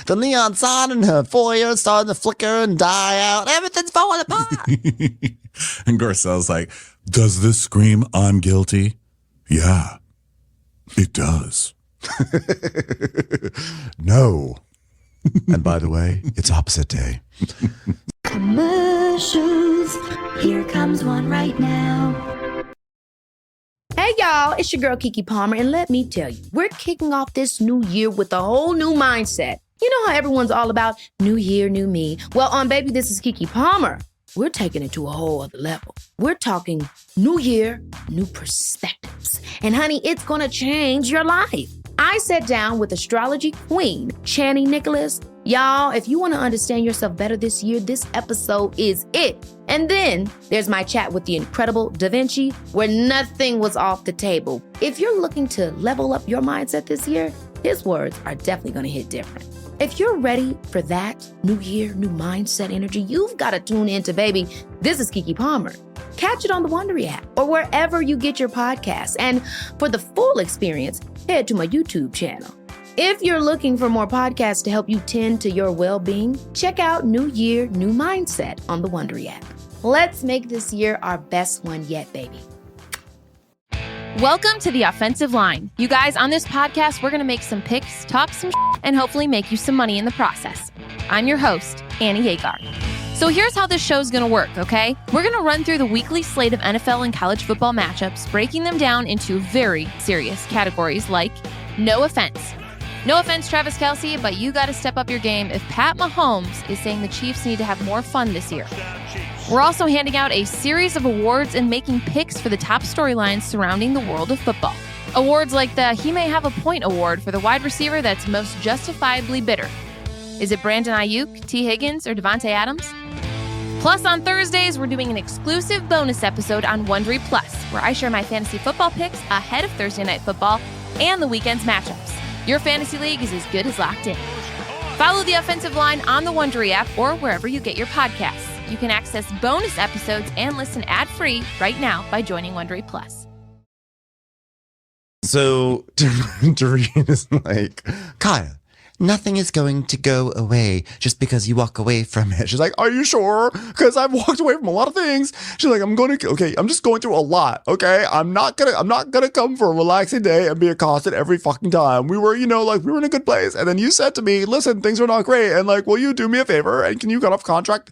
The neon sign in her foyer starting to flicker and die out. Everything's falling apart. And Garcelle's like, does this scream I'm guilty? Yeah, it does. No. And by the way, it's opposite day. Commercials. Here comes one right now. Hey y'all, it's your girl Kiki Palmer, and let me tell you, we're kicking off this new year with a whole new mindset. You know how everyone's all about new year, new me. Well, on Baby, This is Keke Palmer, we're taking it to a whole other level. We're talking new year, new perspectives. And honey, it's gonna change your life. I sat down with astrology queen, Chani Nicholas. Y'all, if you wanna understand yourself better this year, this episode is it. And then there's my chat with the incredible Da Vinci, where nothing was off the table. If you're looking to level up your mindset this year, his words are definitely gonna hit different. If you're ready for that new year, new mindset energy, you've got to tune into Baby, This is Keke Palmer. Catch it on the Wondery app or wherever you get your podcasts. And for the full experience, head to my YouTube channel. If you're looking for more podcasts to help you tend to your well-being, check out New Year, New Mindset on the Wondery app. Let's make this year our best one yet, baby. Welcome to The Offensive Line. You guys, on this podcast, we're going to make some picks, talk some and hopefully make you some money in the process. I'm your host, Annie Hagar. So here's how this show's going to work, okay? We're going to run through the weekly slate of NFL and college football matchups, breaking them down into very serious categories like no offense. No offense, Travis Kelce, but you got to step up your game if Pat Mahomes is saying the Chiefs need to have more fun this year. We're also handing out a series of awards and making picks for the top storylines surrounding the world of football. Awards like the He May Have a Point award for the wide receiver that's most justifiably bitter. Is it Brandon Ayuk, T. Higgins, or Devontae Adams? Plus, on Thursdays, we're doing an exclusive bonus episode on Wondery Plus, where I share my fantasy football picks ahead of Thursday Night Football and the weekend's matchups. Your fantasy league is as good as locked in. Follow The Offensive Line on the Wondery app or wherever you get your podcasts. You can access bonus episodes and listen ad-free right now by joining Wondery Plus. So Doreen is like, Kyle, nothing is going to go away just because you walk away from it. she's like, are you sure? Because I've walked away from a lot of things. She's like, I'm just going through a lot. Okay. I'm not gonna come for a relaxing day and be accosted every fucking time. We were, we were in a good place. And then you said to me, listen, things are not great. And like, will you do me a favor? And can you cut off contact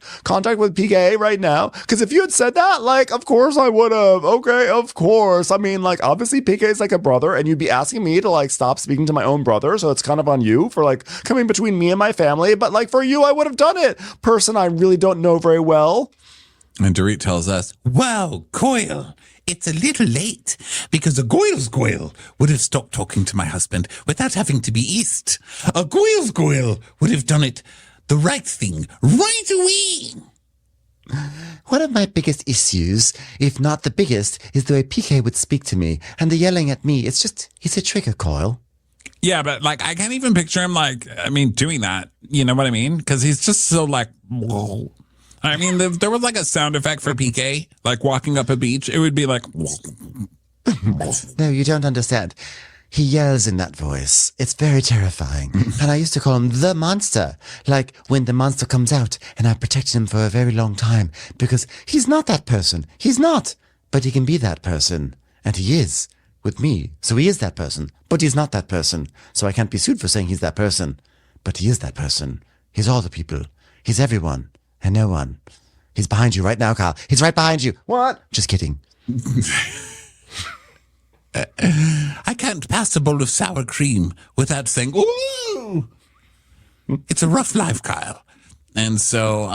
with PK right now? Because if you had said that, like, of course I would have. Okay. Of course. I mean, like, obviously PK is like a brother and you'd be asking me to like stop speaking to my own brother. So it's kind of on you for like coming between me and my family, but like for you, I would have done it. Person I really don't know very well. And Dorit tells us, Wow, Goyle, it's a little late because a Goyle's Goyle would have stopped talking to my husband without having to be east. A Goyle's Goyle would have done it the right thing right away. One of my biggest issues, if not the biggest, is the way PK would speak to me and the yelling at me. He's a trigger, Coil. yeah, but like, I can't even picture him doing that. You know what I mean? Because he's just so like, whoa. I mean, if there was like a sound effect for PK, like walking up a beach, it would be like, No, you don't understand. He yells in that voice. It's very terrifying. And I used to call him the monster. Like when the monster comes out and I protected him for a very long time because he's not that person. He's not. But he can be that person. And he is with me. So he is that person. But he's not that person. So I can't be sued for saying he's that person. But he is that person. He's all the people. He's everyone and no one. He's behind you right now, Kyle. He's right behind you. What? Just kidding. I can't pass a bowl of sour cream without saying, ooh, it's a rough life, Kyle. and so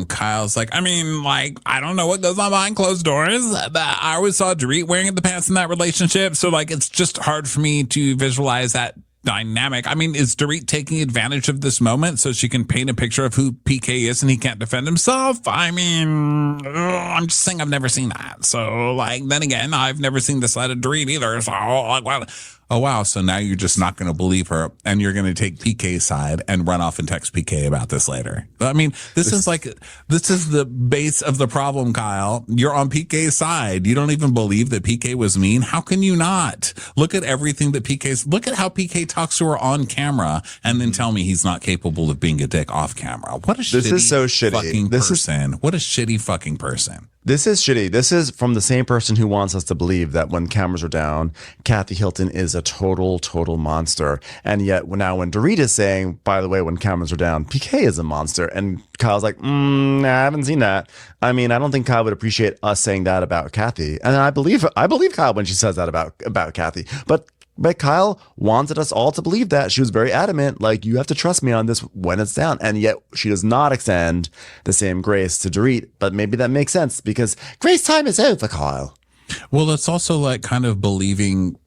Kyle's like, I mean, like, I don't know what goes on behind closed doors, but I always saw Dorit wearing the pants in that relationship, so like, it's just hard for me to visualize that dynamic. I mean, is Dorit taking advantage of this moment so she can paint a picture of who PK is and he can't defend himself? I mean, I'm just saying I've never seen that. So, like, then again, I've never seen the side of Dorit either. So, like, well, oh, wow. So now you're just not going to believe her and you're going to take PK's side and run off and text PK about this later. I mean, this is the base of the problem, Kyle. You're on PK's side. You don't even believe that PK was mean. How can you not? Look at everything that look at how PK talks to her on camera and then tell me he's not capable of being a dick off camera. What a This is so shitty. Fucking person. What a shitty fucking person. This is shitty. This is from the same person who wants us to believe that when cameras are down, Kathy Hilton is a total monster. And yet now when Dorit is saying, by the way, when cameras are down, PK is a monster. And Kyle's like, nah, I haven't seen that. I mean, I don't think Kyle would appreciate us saying that about Kathy. And I believe Kyle when she says that about Kathy. But But Kyle wanted us all to believe that. She was very adamant, like, you have to trust me on this when it's down. And yet she does not extend the same grace to Dorit. But maybe that makes sense because grace time is over, Kyle. Well, it's also like kind of believing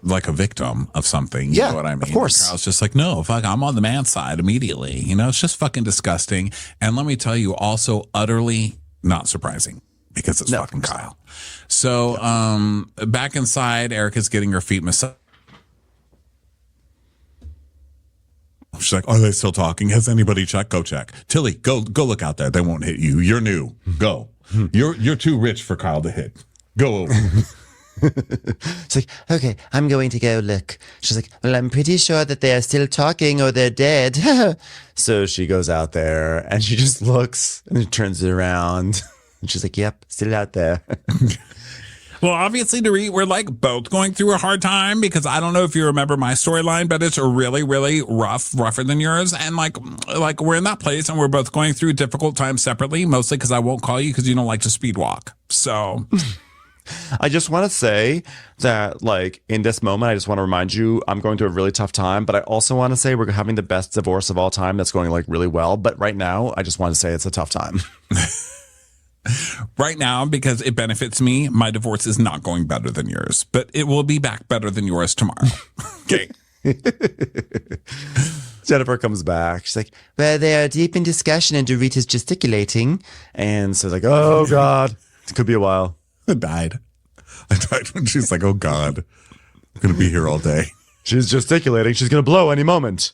like a victim of something. You know what I mean? Of course. Kyle's just like, no, fuck, I'm on the man's side immediately. You know, it's just fucking disgusting. And let me tell you, also utterly not surprising. Because it's fucking Kyle. So, back inside, Erica's getting her feet massaged. She's like, are they still talking? Has anybody checked? Go check. Tilly, go look out there. They won't hit you. You're new. Go. You're too rich for Kyle to hit. Go over. It's like, okay, I'm going to go look. She's like, well, I'm pretty sure that they are still talking or they're dead. So she goes out there and she just looks and then turns it around. And she's like, yep, still out there. Well, obviously, Dorit, we're like both going through a hard time because I don't know if you remember my storyline, but it's really, really rougher than yours. And like we're in that place and we're both going through difficult times separately, mostly because I won't call you because you don't like to speed walk. So I just want to say that, like, in this moment, I just want to remind you I'm going through a really tough time, but I also want to say we're having the best divorce of all time. That's going like really well. But right now, I just want to say it's a tough time. Right now, because it benefits me, my divorce is not going better than yours, but it will be back better than yours tomorrow. Okay. Jennifer comes back. She's like, well, they are deep in discussion and Dorit is gesticulating. And so it's like, oh, God, it could be a while. I died when she's like, oh, God, I'm going to be here all day. She's gesticulating. She's going to blow any moment.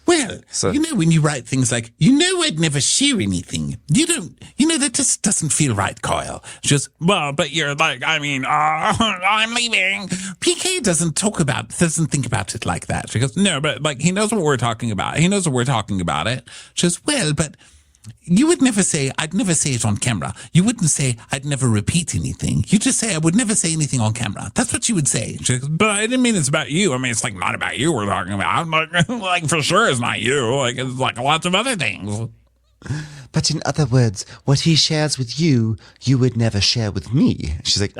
Well, you know, when you write things like, you know, I'd never share anything. You don't, you know, that just doesn't feel right, Kyle. Just, well, but you're like, I mean, I'm leaving. PK doesn't think about it like that. She goes, no, but like, he knows what we're talking about. He knows what we're talking about it. She goes, well, but you would never say, I'd never say it on camera. You wouldn't say, I'd never repeat anything. You just say, I would never say anything on camera. That's what you would say. She goes, but I didn't mean it's about you. I mean, it's like not about you we're talking about. I'm like for sure it's not you. Like, it's like lots of other things. But in other words, what he shares with you, you would never share with me. She's like,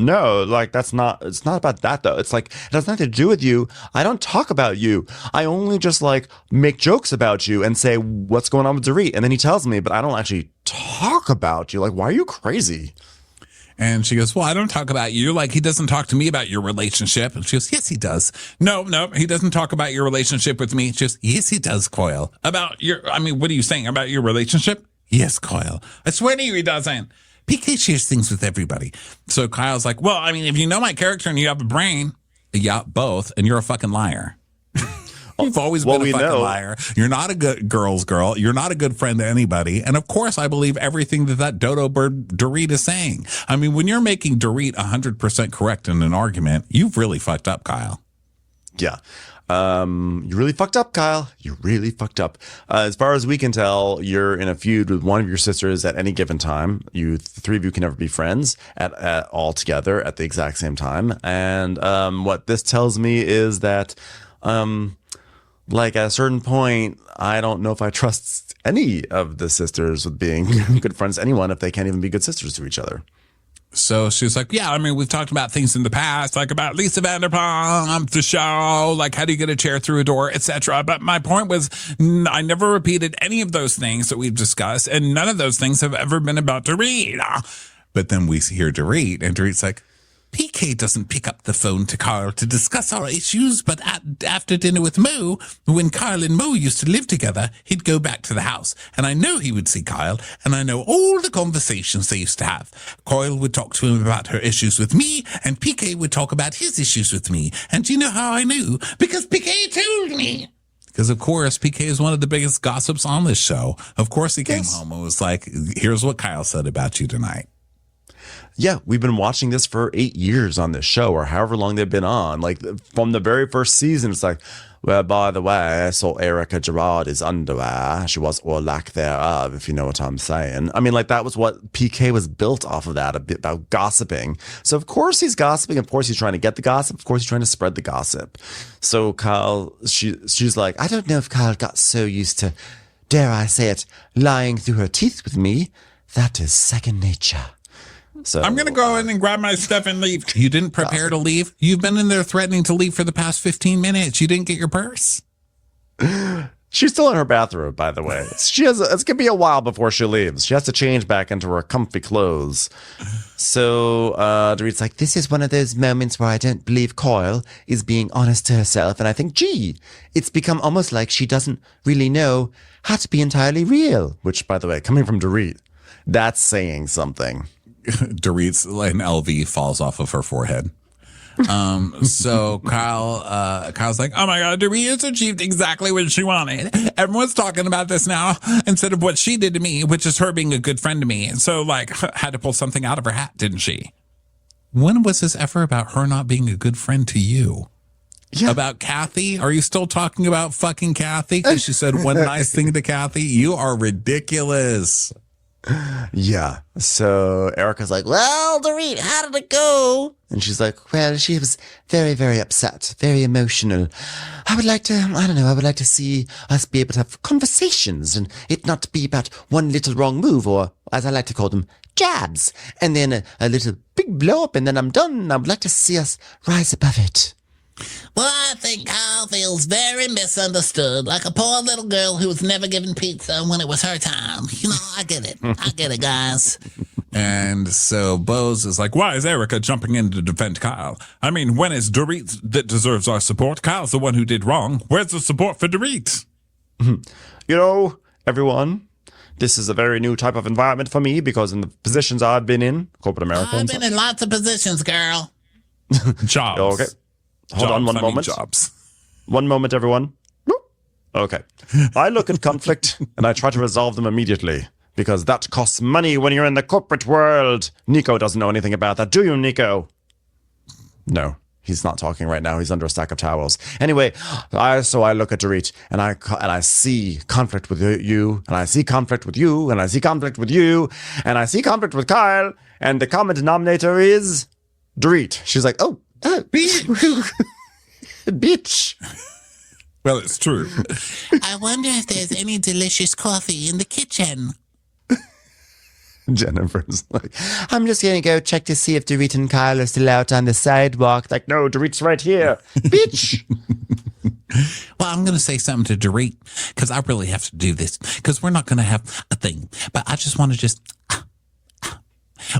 no, like it's not about that though. It's like, it has nothing to do with you. I don't talk about you. I only just like make jokes about you and say what's going on with Dorit. And then he tells me, but I don't actually talk about you. Like, why are you crazy? And she goes, well, I don't talk about you. Like, he doesn't talk to me about your relationship. And she goes, yes, he does. No, he doesn't talk about your relationship with me. She goes, yes, he does, Coyle. About what are you saying about your relationship? Yes, Coyle. I swear to you, he doesn't. PK shares things with everybody. So Kyle's like, well, I mean, if you know my character and you have a brain, yeah, both, and you're a fucking liar. You've always been a fucking liar. You're not a good girl's girl. You're not a good friend to anybody. And of course, I believe everything that dodo bird Dorit is saying. I mean, when you're making Dorit 100% correct in an argument, you've really fucked up, Kyle. Yeah. You really fucked up, Kyle. You really fucked up. As far as we can tell, you're in a feud with one of your sisters at any given time. The three of you can never be friends at all together at the exact same time. And what this tells me is that, like at a certain point, I don't know if I trust any of the sisters with being good friends to anyone if they can't even be good sisters to each other. So she was like, yeah, I mean, we've talked about things in the past, like about Lisa Vanderpump, the show, like how do you get a chair through a door, etc. But my point was, I never repeated any of those things that we've discussed, and none of those things have ever been about Dorit. But then we hear Dorit, and Dorit's like, PK doesn't pick up the phone to Carl to discuss our issues, but after dinner with Mo, when Carl and Mo used to live together, he'd go back to the house. And I know he would see Kyle, and I know all the conversations they used to have. Coyle would talk to him about her issues with me, and PK would talk about his issues with me. And do you know how I knew? Because PK told me. Because, of course, PK is one of the biggest gossips on this show. Of course, he came home and was like, here's what Kyle said about you tonight. Yeah, we've been watching this for 8 years on this show, or however long they've been on. Like, from the very first season, it's like, well, by the way, I saw Erica Gerard's underwear. She was, or lack thereof, if you know what I'm saying. I mean, like, that was what PK was built off of, that, a bit about gossiping. So, of course, he's gossiping. Of course, he's trying to get the gossip. Of course, he's trying to spread the gossip. So, Kyle, she's like, I don't know if Kyle got so used to, dare I say it, lying through her teeth with me. That is second nature. So I'm going to go in and grab my stuff and leave. You didn't prepare to leave? You've been in there threatening to leave for the past 15 minutes. You didn't get your purse? She's still in her bathrobe, by the way. It's going to be a while before she leaves. She has to change back into her comfy clothes. So Dorit's like, this is one of those moments where I don't believe Coyle is being honest to herself. And I think, gee, it's become almost like she doesn't really know how to be entirely real. Which, by the way, coming from Dorit, that's saying something. Dorit's an LV falls off of her forehead. So Kyle's like, oh my God, Dorit has achieved exactly what she wanted. Everyone's talking about this now instead of what she did to me, which is her being a good friend to me. And so like had to pull something out of her hat, didn't she? When was this ever about her not being a good friend to you? Yeah. About Kathy? Are you still talking about fucking Kathy? Because she said one nice thing to Kathy. You are ridiculous. Yeah. So Erica's like, well, Dorit, how did it go? And she's like, well, she was very, very upset, very emotional. I would like to see us be able to have conversations and it not be about one little wrong move, or as I like to call them, jabs, and then a little big blow up and then I'm done. I would like to see us rise above it. Well, I think Kyle feels very misunderstood, like a poor little girl who was never given pizza when it was her time. You know, I get it. I get it, guys. And so Bose is like, why is Erica jumping in to defend Kyle? I mean, when it's Dorit that deserves our support? Kyle's the one who did wrong. Where's the support for Dorit? You know, everyone, this is a very new type of environment for me because in the positions I've been in, corporate America. I've been in lots of positions, girl. Jobs. Okay. Hold on one moment. Jobs. One moment, everyone. Okay. I look at conflict and I try to resolve them immediately because that costs money when you're in the corporate world. Nico doesn't know anything about that. Do you, Nico? No, he's not talking right now. He's under a stack of towels. Anyway, I look at Dorit and I see conflict with you, and I see conflict with you, and I see conflict with you, and I see conflict with Kyle, and the common denominator is Dorit. She's like, oh, bitch. Well, it's true. I wonder if there's any delicious coffee in the kitchen. Jennifer's like, I'm just going to go check to see if Dorit and Kyle are still out on the sidewalk. Like, no, Dorit's right here. Bitch. Well, I'm going to say something to Dorit because I really have to do this because we're not going to have a thing. But I just want to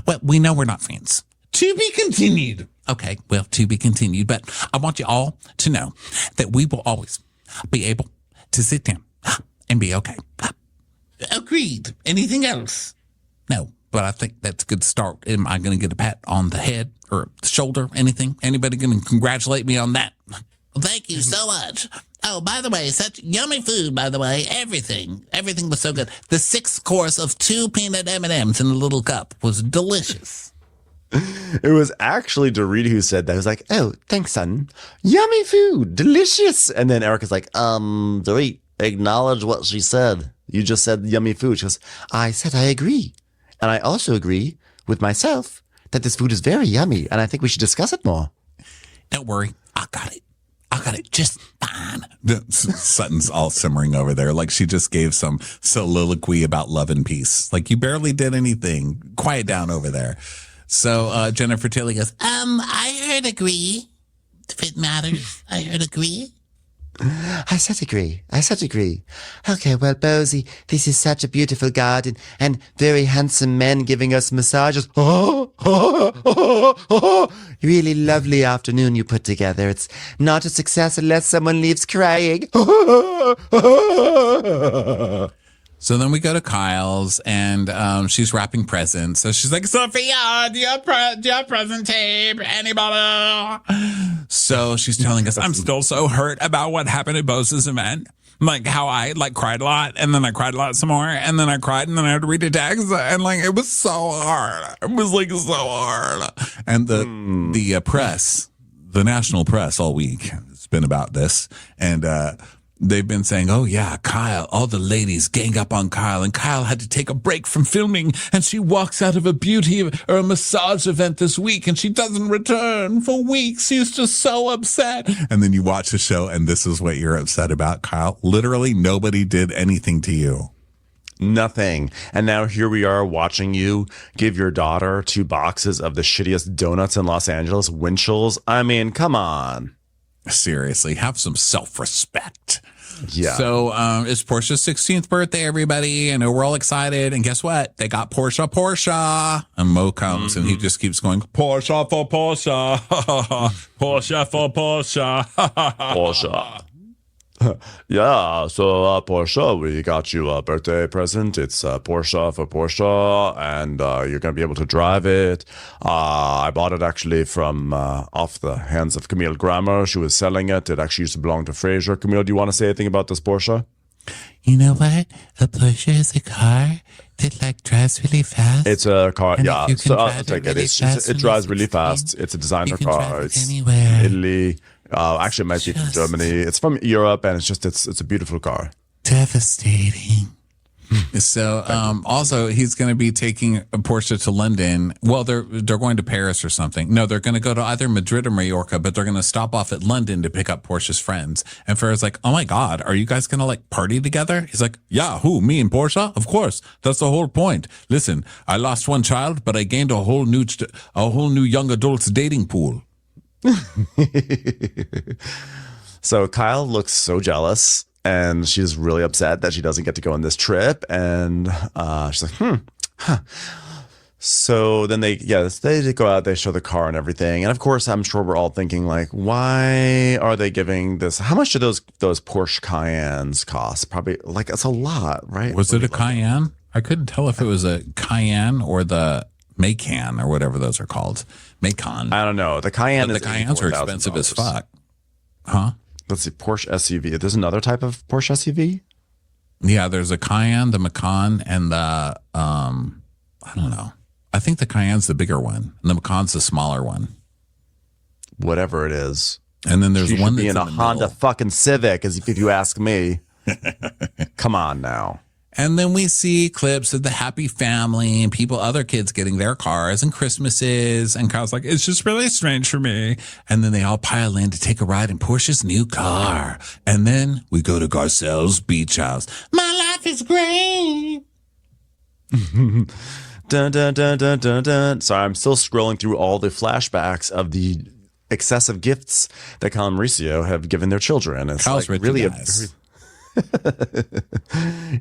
well, we know we're not friends. To be continued. Okay, well, to be continued. But I want you all to know that we will always be able to sit down and be okay. Agreed. Anything else? No, but I think that's a good start. Am I going to get a pat on the head or the shoulder? Anything? Anybody going to congratulate me on that? Well, thank you so much. Oh, by the way, such yummy food, by the way. Everything was so good. The 6th course of 2 peanut M&Ms in a little cup was delicious. It was actually Dorit who said that. He was like, oh, thanks, son. Yummy food. Delicious. And then Erica's like, Dorit, acknowledge what she said. You just said yummy food. She goes, I said I agree. And I also agree with myself that this food is very yummy. And I think we should discuss it more. Don't worry. I got it just fine. Sutton's all simmering over there like she just gave some soliloquy about love and peace. Like you barely did anything. Quiet down over there. So Jennifer Tilly goes, I heard agree. If it matters, I heard agree. I said agree. Okay, well, Bosie, this is such a beautiful garden and very handsome men giving us massages. Really lovely afternoon you put together. It's not a success unless someone leaves crying. So then we go to Kyle's and she's wrapping presents. So she's like, Sophia, do you have present tape? Anybody? So she's telling us, I'm still so hurt about what happened at Bose's event. Like how I cried a lot and then I cried a lot some more and then I cried and then I had to read a text and it was so hard. It was so hard. And the press, the national press all week has been about this. And they've been saying, oh, yeah, Kyle, all the ladies gang up on Kyle, and Kyle had to take a break from filming, and she walks out of a beauty or a massage event this week, and she doesn't return for weeks. She's just so upset. And then you watch the show, and this is what you're upset about, Kyle. Literally, nobody did anything to you. Nothing. And now here we are watching you give your daughter 2 boxes of the shittiest donuts in Los Angeles, Winchells. I mean, come on. Seriously, have some self-respect. Yeah. So it's Portia's 16th birthday, everybody. I know we're all excited. And guess what? They got Portia. And Mo comes and he just keeps going, Portia for Portia. Portia for Portia. Portia. Yeah, so Portia, we got you a birthday present. It's Portia for Portia, and you're going to be able to drive it. I bought it actually from off the hands of Camille Grammer. She was selling it. It actually used to belong to Fraser. Camille, do you want to say anything about this Portia? You know what? A Porsche is a car that like drives really fast. It's a car, And yeah. if you can So drive I'll it take it. really fast It when drives you're really 16, fast. It's a designer you can car. drive it It's anywhere. Italy. Actually, it might be from Germany. It's from Europe, and it's a beautiful car. Devastating. So also he's going to be taking Portia to London. Well, they're going to Paris or something. No, they're going to go to either Madrid or Mallorca, but they're going to stop off at London to pick up Portia's friends. And Farrah's like, oh my God, are you guys going to like party together? He's like, yeah, who, me and Portia? Of course. That's the whole point. Listen, I lost one child, but I gained a whole new young adults dating pool. So Kyle looks so jealous, and she's really upset that she doesn't get to go on this trip. And she's like, So then they go out, they show the car and everything. And of course, I'm sure we're all thinking like, why are they giving this? How much do those Porsche Cayennes cost? Probably like, it's a lot, right? Was it a Cayenne? I couldn't tell if it was a Cayenne or the Macan or whatever those are called. Macon. I don't know. The Cayenne but is the Cayennes are expensive as fuck. Huh? Let's see, Porsche SUV. There's another type of Porsche SUV? Yeah, there's a Cayenne, the Macan, and the, I don't know. I think the Cayenne's the bigger one, and the Macan's the smaller one. Whatever it is. And then there's She one should be that's in a the Honda middle. fucking Civic, if you ask me. Come on now. And then we see clips of the happy family and other kids getting their cars and Christmases. And Kyle's like, it's just really strange for me. And then they all pile in to take a ride in Portia's new car. And then we go to Garcelle's beach house. My life is great. Dun, dun, dun, dun, dun, dun. Sorry, I'm still scrolling through all the flashbacks of the excessive gifts that Kyle and Mauricio have given their children. It's Kyle's like rich, really guys.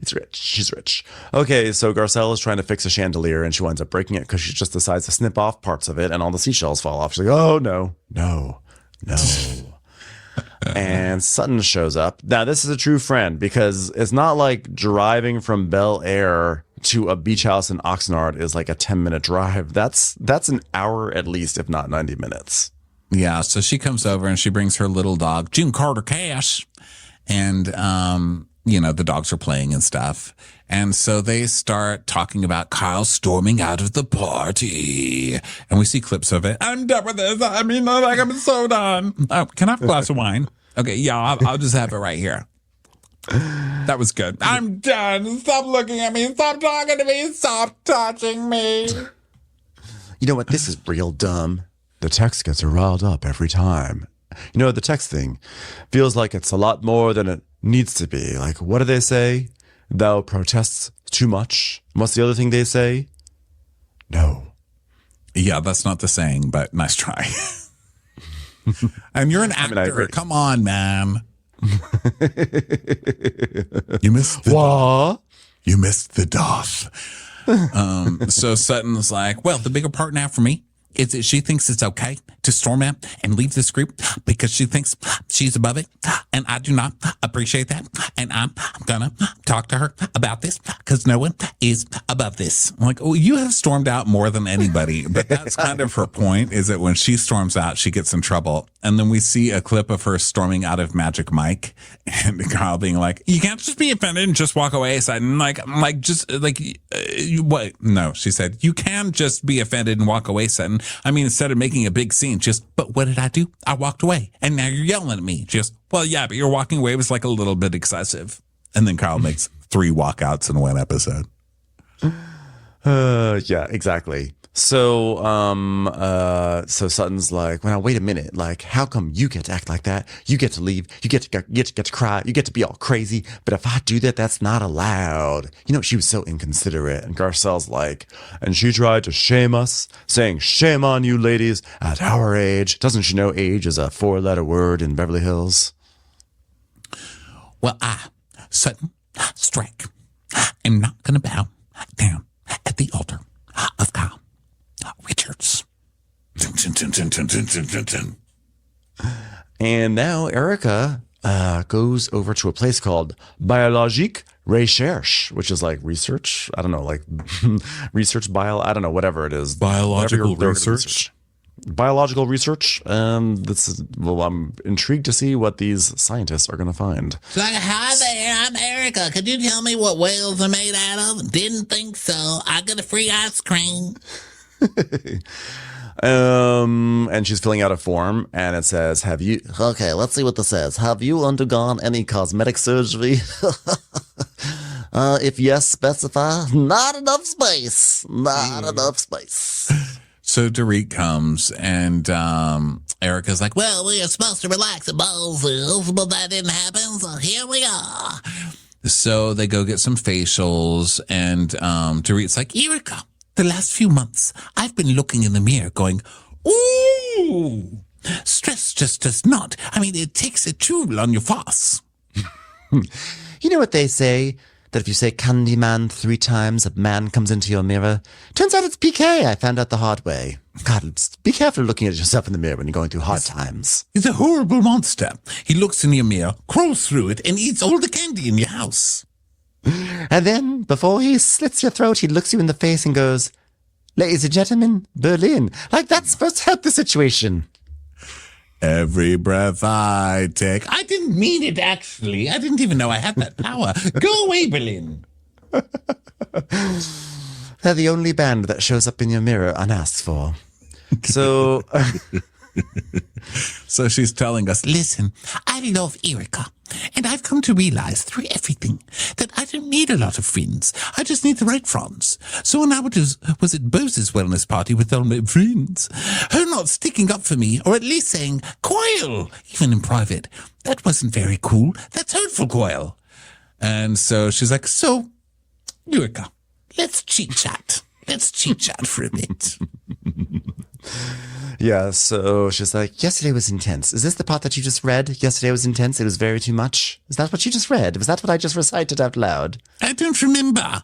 It's rich. She's rich. Okay, so Garcelle is trying to fix a chandelier, and she winds up breaking it because she just decides to snip off parts of it, and all the seashells fall off. She's like, oh, no. And Sutton shows up. Now, this is a true friend because it's not like driving from Bel Air to a beach house in Oxnard is like a 10-minute drive. That's an hour at least, if not 90 minutes. Yeah, so she comes over and she brings her little dog, June Carter Cash. And, the dogs are playing and stuff. And so they start talking about Kyle storming out of the party. And we see clips of it. I'm done with this. I mean, like, I'm so done. Oh, can I have a glass of wine? Okay, yeah, I'll just have it right here. That was good. I'm done. Stop looking at me. Stop talking to me. Stop touching me. You know what? This is real dumb. The text gets her riled up every time. You know, the text thing feels like it's a lot more than it needs to be. Like, what do they say? Thou protestest too much. What's the other thing they say? No. Yeah, that's not the saying, but nice try. And you're an actor. Come on, man. You missed the what? You missed the doff. So Sutton's like, well, the bigger part now for me is that she thinks it's okay to storm out and leave this group because she thinks she's above it. And I do not appreciate that. And I'm gonna talk to her about this because no one is above this. I'm like, oh, you have stormed out more than anybody. But that's kind of her point, is that when she storms out, she gets in trouble. And then we see a clip of her storming out of Magic Mike and Kyle being like, you can't just be offended and just walk away. So I'm like, what? No, she said, you can just be offended and walk away, Sutton. I mean, instead of making a big scene, but what did I do? I walked away. And now you're yelling at me. Well, yeah, but your walking away was like a little bit excessive. And then Kyle makes 3 walkouts in one episode. Yeah, exactly. So, so Sutton's like, well, now wait a minute. Like, how come you get to act like that? You get to leave. You get to cry. You get to be all crazy. But if I do that, that's not allowed. You know, she was so inconsiderate. And Garcelle's like, and she tried to shame us, saying, shame on you ladies at our age. Doesn't she know age is a 4-letter word in Beverly Hills? Well, Sutton, strike. I'm not going to bow down at the altar of Kyle Richards. And now Erica goes over to a place called Biologique Recherche, which is like research. I don't know, like research I don't know, whatever it is. Biological research. Biological research. I'm intrigued to see what these scientists are going to find. Like, hi there, I'm Erica. Could you tell me what whales are made out of? Didn't think so. I got a free ice cream. And she's filling out a form, and it says, Okay, let's see what this says. Have you undergone any cosmetic surgery? If yes, specify. Not enough space. So Dorit comes, and Erica's like, Well, we are supposed to relax at Bose, but that didn't happen, so here we are. So they go get some facials, and Dorit's like, Erica, the last few months, I've been looking in the mirror going, ooh, stress just does not. I mean, it takes a toll on your face. You know what they say? That if you say Candyman 3 times, a man comes into your mirror. Turns out it's PK. I found out the hard way. God, be careful looking at yourself in the mirror when you're going through hard times. He's a horrible monster. He looks in your mirror, crawls through it, and eats all the candy in your house. And then, before he slits your throat, he looks you in the face and goes, ladies and gentlemen, Berlin. Like that's supposed to help the situation. Every breath I take. I didn't mean it, actually. I didn't even know I had that power. Go away, Berlin. They're the only band that shows up in your mirror unasked for. So... So she's telling us, listen, I love Erica, and I've come to realize through everything that I don't need a lot of friends. I just need the right friends. So when I was at Bose's wellness party with all my friends, her not sticking up for me, or at least saying, Coil, even in private, that wasn't very cool. That's hurtful, Coil. And so she's like, so, Erica, let's chit-chat. Let's chit-chat for a bit. Yeah, so she's like, yesterday was intense. Is this the part that you just read? Yesterday was intense. It was very too much. Is that what you just read? Was that what I just recited out loud? I don't remember.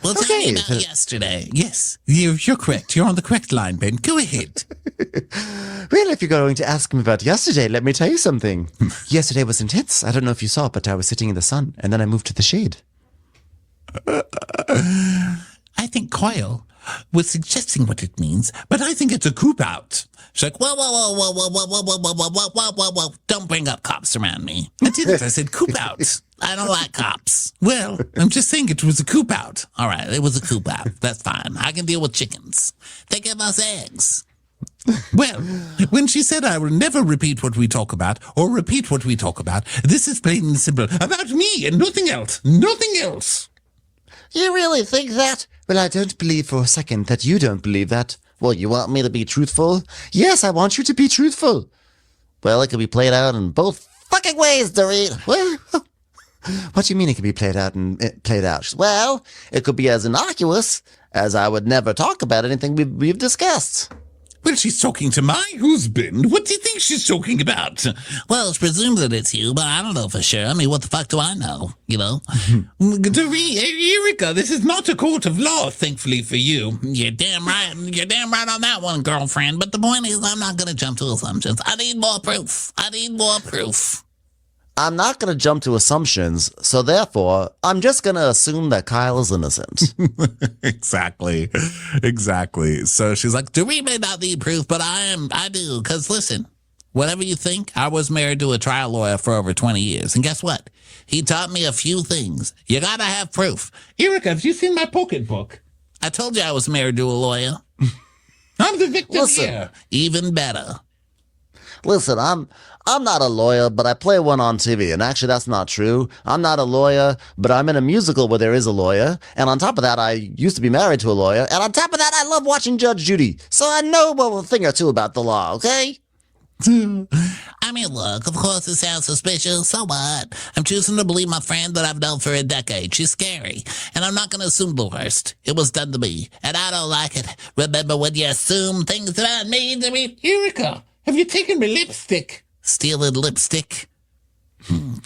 Well, tell me about yesterday. Yes, you're correct. You're on the correct line, Ben. Go ahead. Well, if you're going to ask me about yesterday, let me tell you something. Yesterday was intense. I don't know if you saw, but I was sitting in the sun, and then I moved to the shade. I think Coil was suggesting what it means, but I think it's a coop out. She's like, whoa. Don't bring up cops around me. I didn't. I said coop out. I don't like cops. Well, I'm just saying it was a coop out. All right, it was a coop out. That's fine. I can deal with chickens. They give us eggs. Well, when she said I will never repeat what we talk about, or repeat what we talk about, this is plain and simple. About me and nothing else. Nothing else. You really think that? Well, I don't believe for a second that you don't believe that. Well, you want me to be truthful? Yes, I want you to be truthful. Well, it could be played out in both fucking ways, Dorit. Well, what do you mean it could be played out? Well, it could be as innocuous as I would never talk about anything we've discussed. Well, she's talking to my husband. What do you think she's talking about? Well, it's presumed that it's you, but I don't know for sure. I mean, what the fuck do I know? You know? Erica, this is not a court of law, thankfully for you. You're damn right. You're damn right on that one, girlfriend. But the point is, I'm not going to jump to assumptions. I need more proof. I'm not going to jump to assumptions, so therefore, I'm just going to assume that Kyle is innocent. Exactly. So she's like, Dorit may not need proof, but I do. Because listen, whatever you think, I was married to a trial lawyer for over 20 years. And guess what? He taught me a few things. You got to have proof. Erica, have you seen my pocketbook? I told you I was married to a lawyer. I'm the victim Listen. here. Even better. Listen, I'm not a lawyer, but I play one on TV. And actually, that's not true. I'm not a lawyer, but I'm in a musical where there is a lawyer. And on top of that, I used to be married to a lawyer. And on top of that, I love watching Judge Judy. So I know a thing or two about the law, okay? I mean, look, of course it sounds suspicious. So what? I'm choosing to believe my friend that I've known for a decade. She's scary. And I'm not going to assume the worst. It was done to me. And I don't like it. Remember when you assume things about me to be... Eureka, have you taken my lipstick? Stealing lipstick?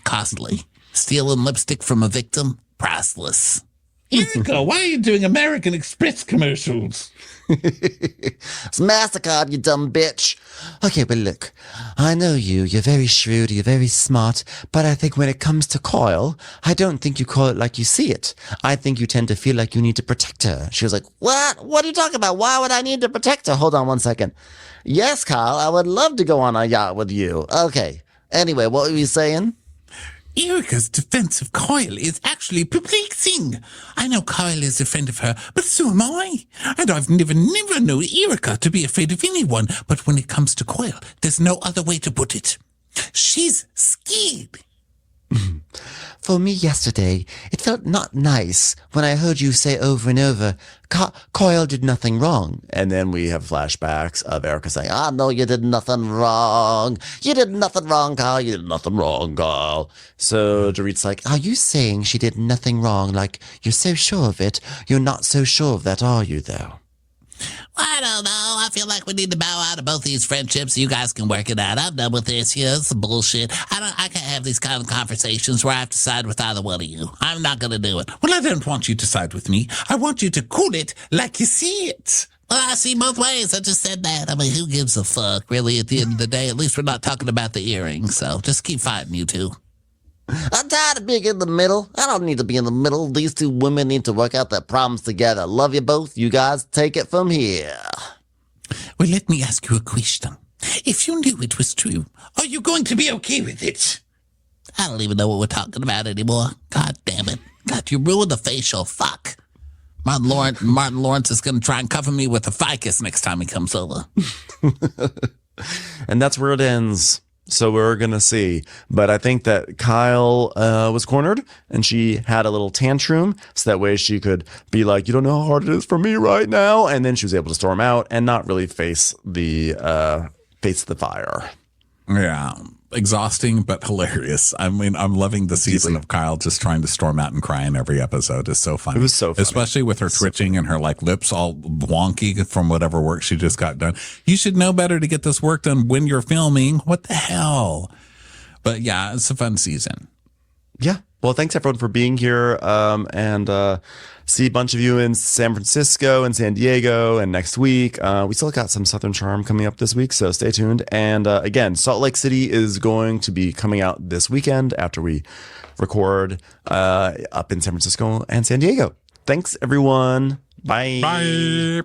Costly. Stealing lipstick from a victim? Priceless. Eureka, why are you doing American Express commercials? It's MasterCard, you dumb bitch. Okay, but look, I know you're very shrewd, you're very smart, but I think when it comes to Coil, I don't think you call it like you see it. I think you tend to feel like you need to protect her. She was like, what? What are you talking about? Why would I need to protect her? Hold on 1 second. Yes, Kyle, I would love to go on a yacht with you. Okay. Anyway, what were you saying? Eureka's defense of Kyle is actually perplexing. I know Kyle is a friend of her, but so am I. And I've never known Eureka to be afraid of anyone. But when it comes to Kyle, there's no other way to put it. She's scared. For me yesterday, it felt not nice when I heard you say over and over, Coyle did nothing wrong. And then we have flashbacks of Erica saying, no, you did nothing wrong. You did nothing wrong, Kyle. You did nothing wrong, Kyle. So Dorit's like, are you saying she did nothing wrong? Like, you're so sure of it. You're not so sure of that, are you, though? I don't know. I feel like we need to bow out of both these friendships. You guys can work it out. I'm done with this. Yeah, it's some bullshit. I can't have these kind of conversations where I have to side with either one of you. I'm not going to do it. Well, I don't want you to side with me. I want you to call it like you see it. Well, I see both ways. I just said that. I mean, who gives a fuck, really, at the end of the day? At least we're not talking about the earrings, so just keep fighting, you two. I'm tired of being in the middle. I don't need to be in the middle. These two women need to work out their problems together. Love you both. You guys take it from here. Well, let me ask you a question. If you knew it was true, are you going to be okay with it? I don't even know what we're talking about anymore. God damn it. God, you ruined the facial. Fuck. Martin Lawrence is going to try and cover me with a ficus next time he comes over. And that's where it ends. So we're going to see. But I think that Kyle was cornered and she had a little tantrum. So that way she could be like, you don't know how hard it is for me right now. And then she was able to storm out and not really face the fire. Yeah. Exhausting, but hilarious. I mean, I'm loving the season of Kyle just trying to storm out and cry in every episode. It's so funny. It was so funny. Especially with her twitching and her like lips all wonky from whatever work she just got done. You should know better to get this work done when you're filming. What the hell? But yeah, it's a fun season. Yeah. Well, thanks everyone for being here. And see a bunch of you in San Francisco and San Diego and next week. We still got some Southern Charm coming up this week, so stay tuned. And again, Salt Lake City is going to be coming out this weekend after we record up in San Francisco and San Diego. Thanks, everyone. Bye. Bye.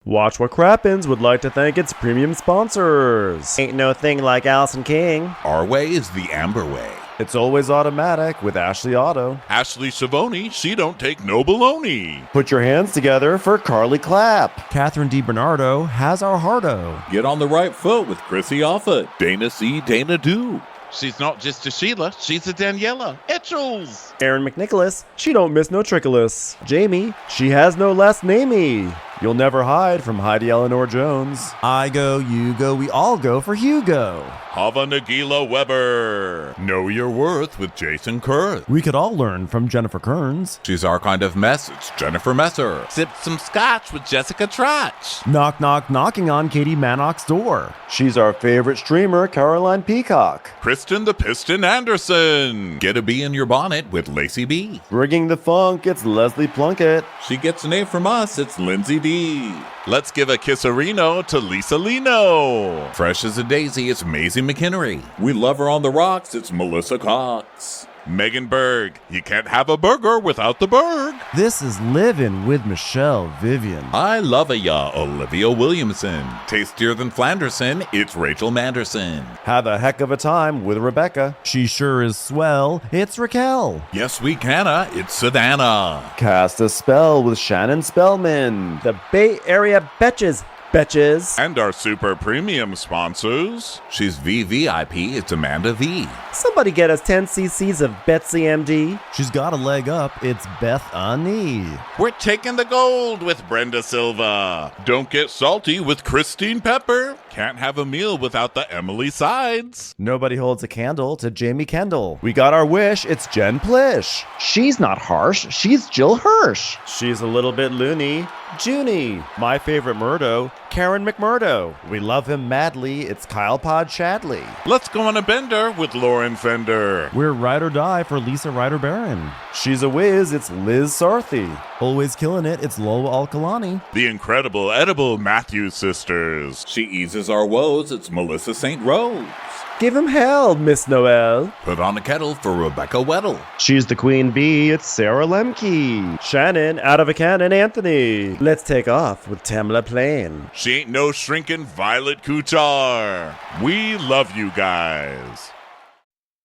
Watch What Crappens would like to thank its premium sponsors. Ain't no thing like Allison King. Our way is the Amber way. It's always automatic with Ashley Auto. Ashley Savoni, she don't take no baloney. Put your hands together for Carly Clapp. Catherine DiBernardo has our hardo. Get on the right foot with Chrissy Offutt. Dana C. Dana Do. She's not just a Sheila, she's a Daniela. Etchels. Aaron McNicholas, she don't miss no trickolas. Jamie, she has no last namey. You'll never hide from Heidi Eleanor Jones. I go, you go, we all go for Hugo. Hava Nagila Weber. Know your worth with Jason Kurth. We could all learn from Jennifer Kearns. She's our kind of mess, it's Jennifer Messer. Sip some scotch with Jessica Trotch. Knock, knock, knocking on Katie Mannock's door. She's our favorite streamer, Caroline Peacock. Kristen the Piston Anderson. Get a bee in your bonnet with Lacey B. Bringing the funk, it's Leslie Plunkett. She gets an A from us, it's Lindsay D. Let's give a kisserino to Lisa Lino. Fresh as a daisy, it's Maisie McHenry. We love her on the rocks, it's Melissa Cox. Megan Berg, you can't have a burger without the Berg. This is Livin' with Michelle Vivian. I love ya, Olivia Williamson. Tastier than Flanderson, it's Rachel Manderson. Have a heck of a time with Rebecca. She sure is swell, it's Raquel. Yes, we canna, it's Savannah. Cast a spell with Shannon Spellman. The Bay Area Betches. Betches. And our super premium sponsors. She's VVIP, it's Amanda V. Somebody get us 10 cc's of Betsy MD. She's got a leg up, it's Beth Ani. We're taking the gold with Brenda Silva. Don't get salty with Christine Pepper. Can't have a meal without the Emily Sides. Nobody holds a candle to Jamie Kendall. We got our wish, it's Jen Plish. She's not harsh, she's Jill Hirsch. She's a little bit loony. Junie. My favorite Murdo, Karen McMurdo. We love him madly, it's Kyle Pod Shadley. Let's go on a bender with Lauren Fender. We're Ride or Die for Lisa Ryder Barron. She's a whiz, it's Liz Sarthy. Always killing it, it's Lola Alkalani. The incredible edible Matthews sisters. She eases our woes, it's Melissa St. Rose. Give him hell, Miss Noel. Put on a kettle for Rebecca Weddle. She's the queen bee, it's Sarah Lemke. Shannon, out of a cannon, Anthony. Let's take off with Tamla Plain. She ain't no shrinking Violet Kuchar. We love you guys.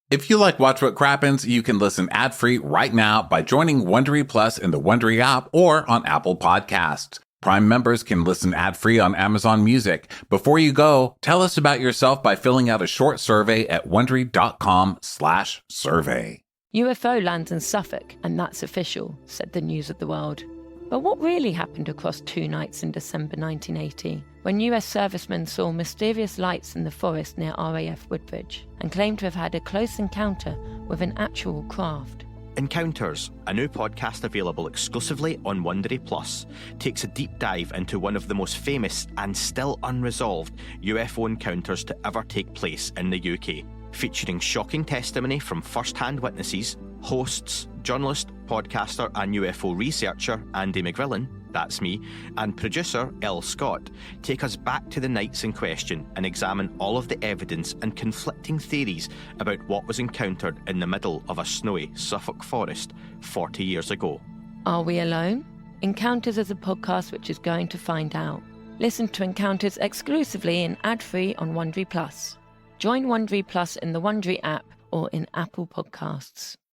If you like Watch What Crappens, you can listen ad-free right now by joining Wondery Plus in the Wondery app or on Apple Podcasts. Prime members can listen ad-free on Amazon Music. Before you go, tell us about yourself by filling out a short survey at Wondery.com/survey. UFO lands in Suffolk, and that's official, said the News of the World. But what really happened across 2 nights in December 1980, when US servicemen saw mysterious lights in the forest near RAF Woodbridge and claimed to have had a close encounter with an actual craft? Encounters, a new podcast available exclusively on Wondery Plus, takes a deep dive into one of the most famous and still unresolved UFO encounters to ever take place in the UK, featuring shocking testimony from first-hand witnesses, hosts, journalist, podcaster and UFO researcher Andy McGrillen, that's me, and producer Elle Scott, take us back to the nights in question and examine all of the evidence and conflicting theories about what was encountered in the middle of a snowy Suffolk forest 40 years ago. Are we alone? Encounters is a podcast which is going to find out. Listen to Encounters exclusively and ad-free on Wondery Plus. Join Wondery Plus in the Wondery app or in Apple Podcasts.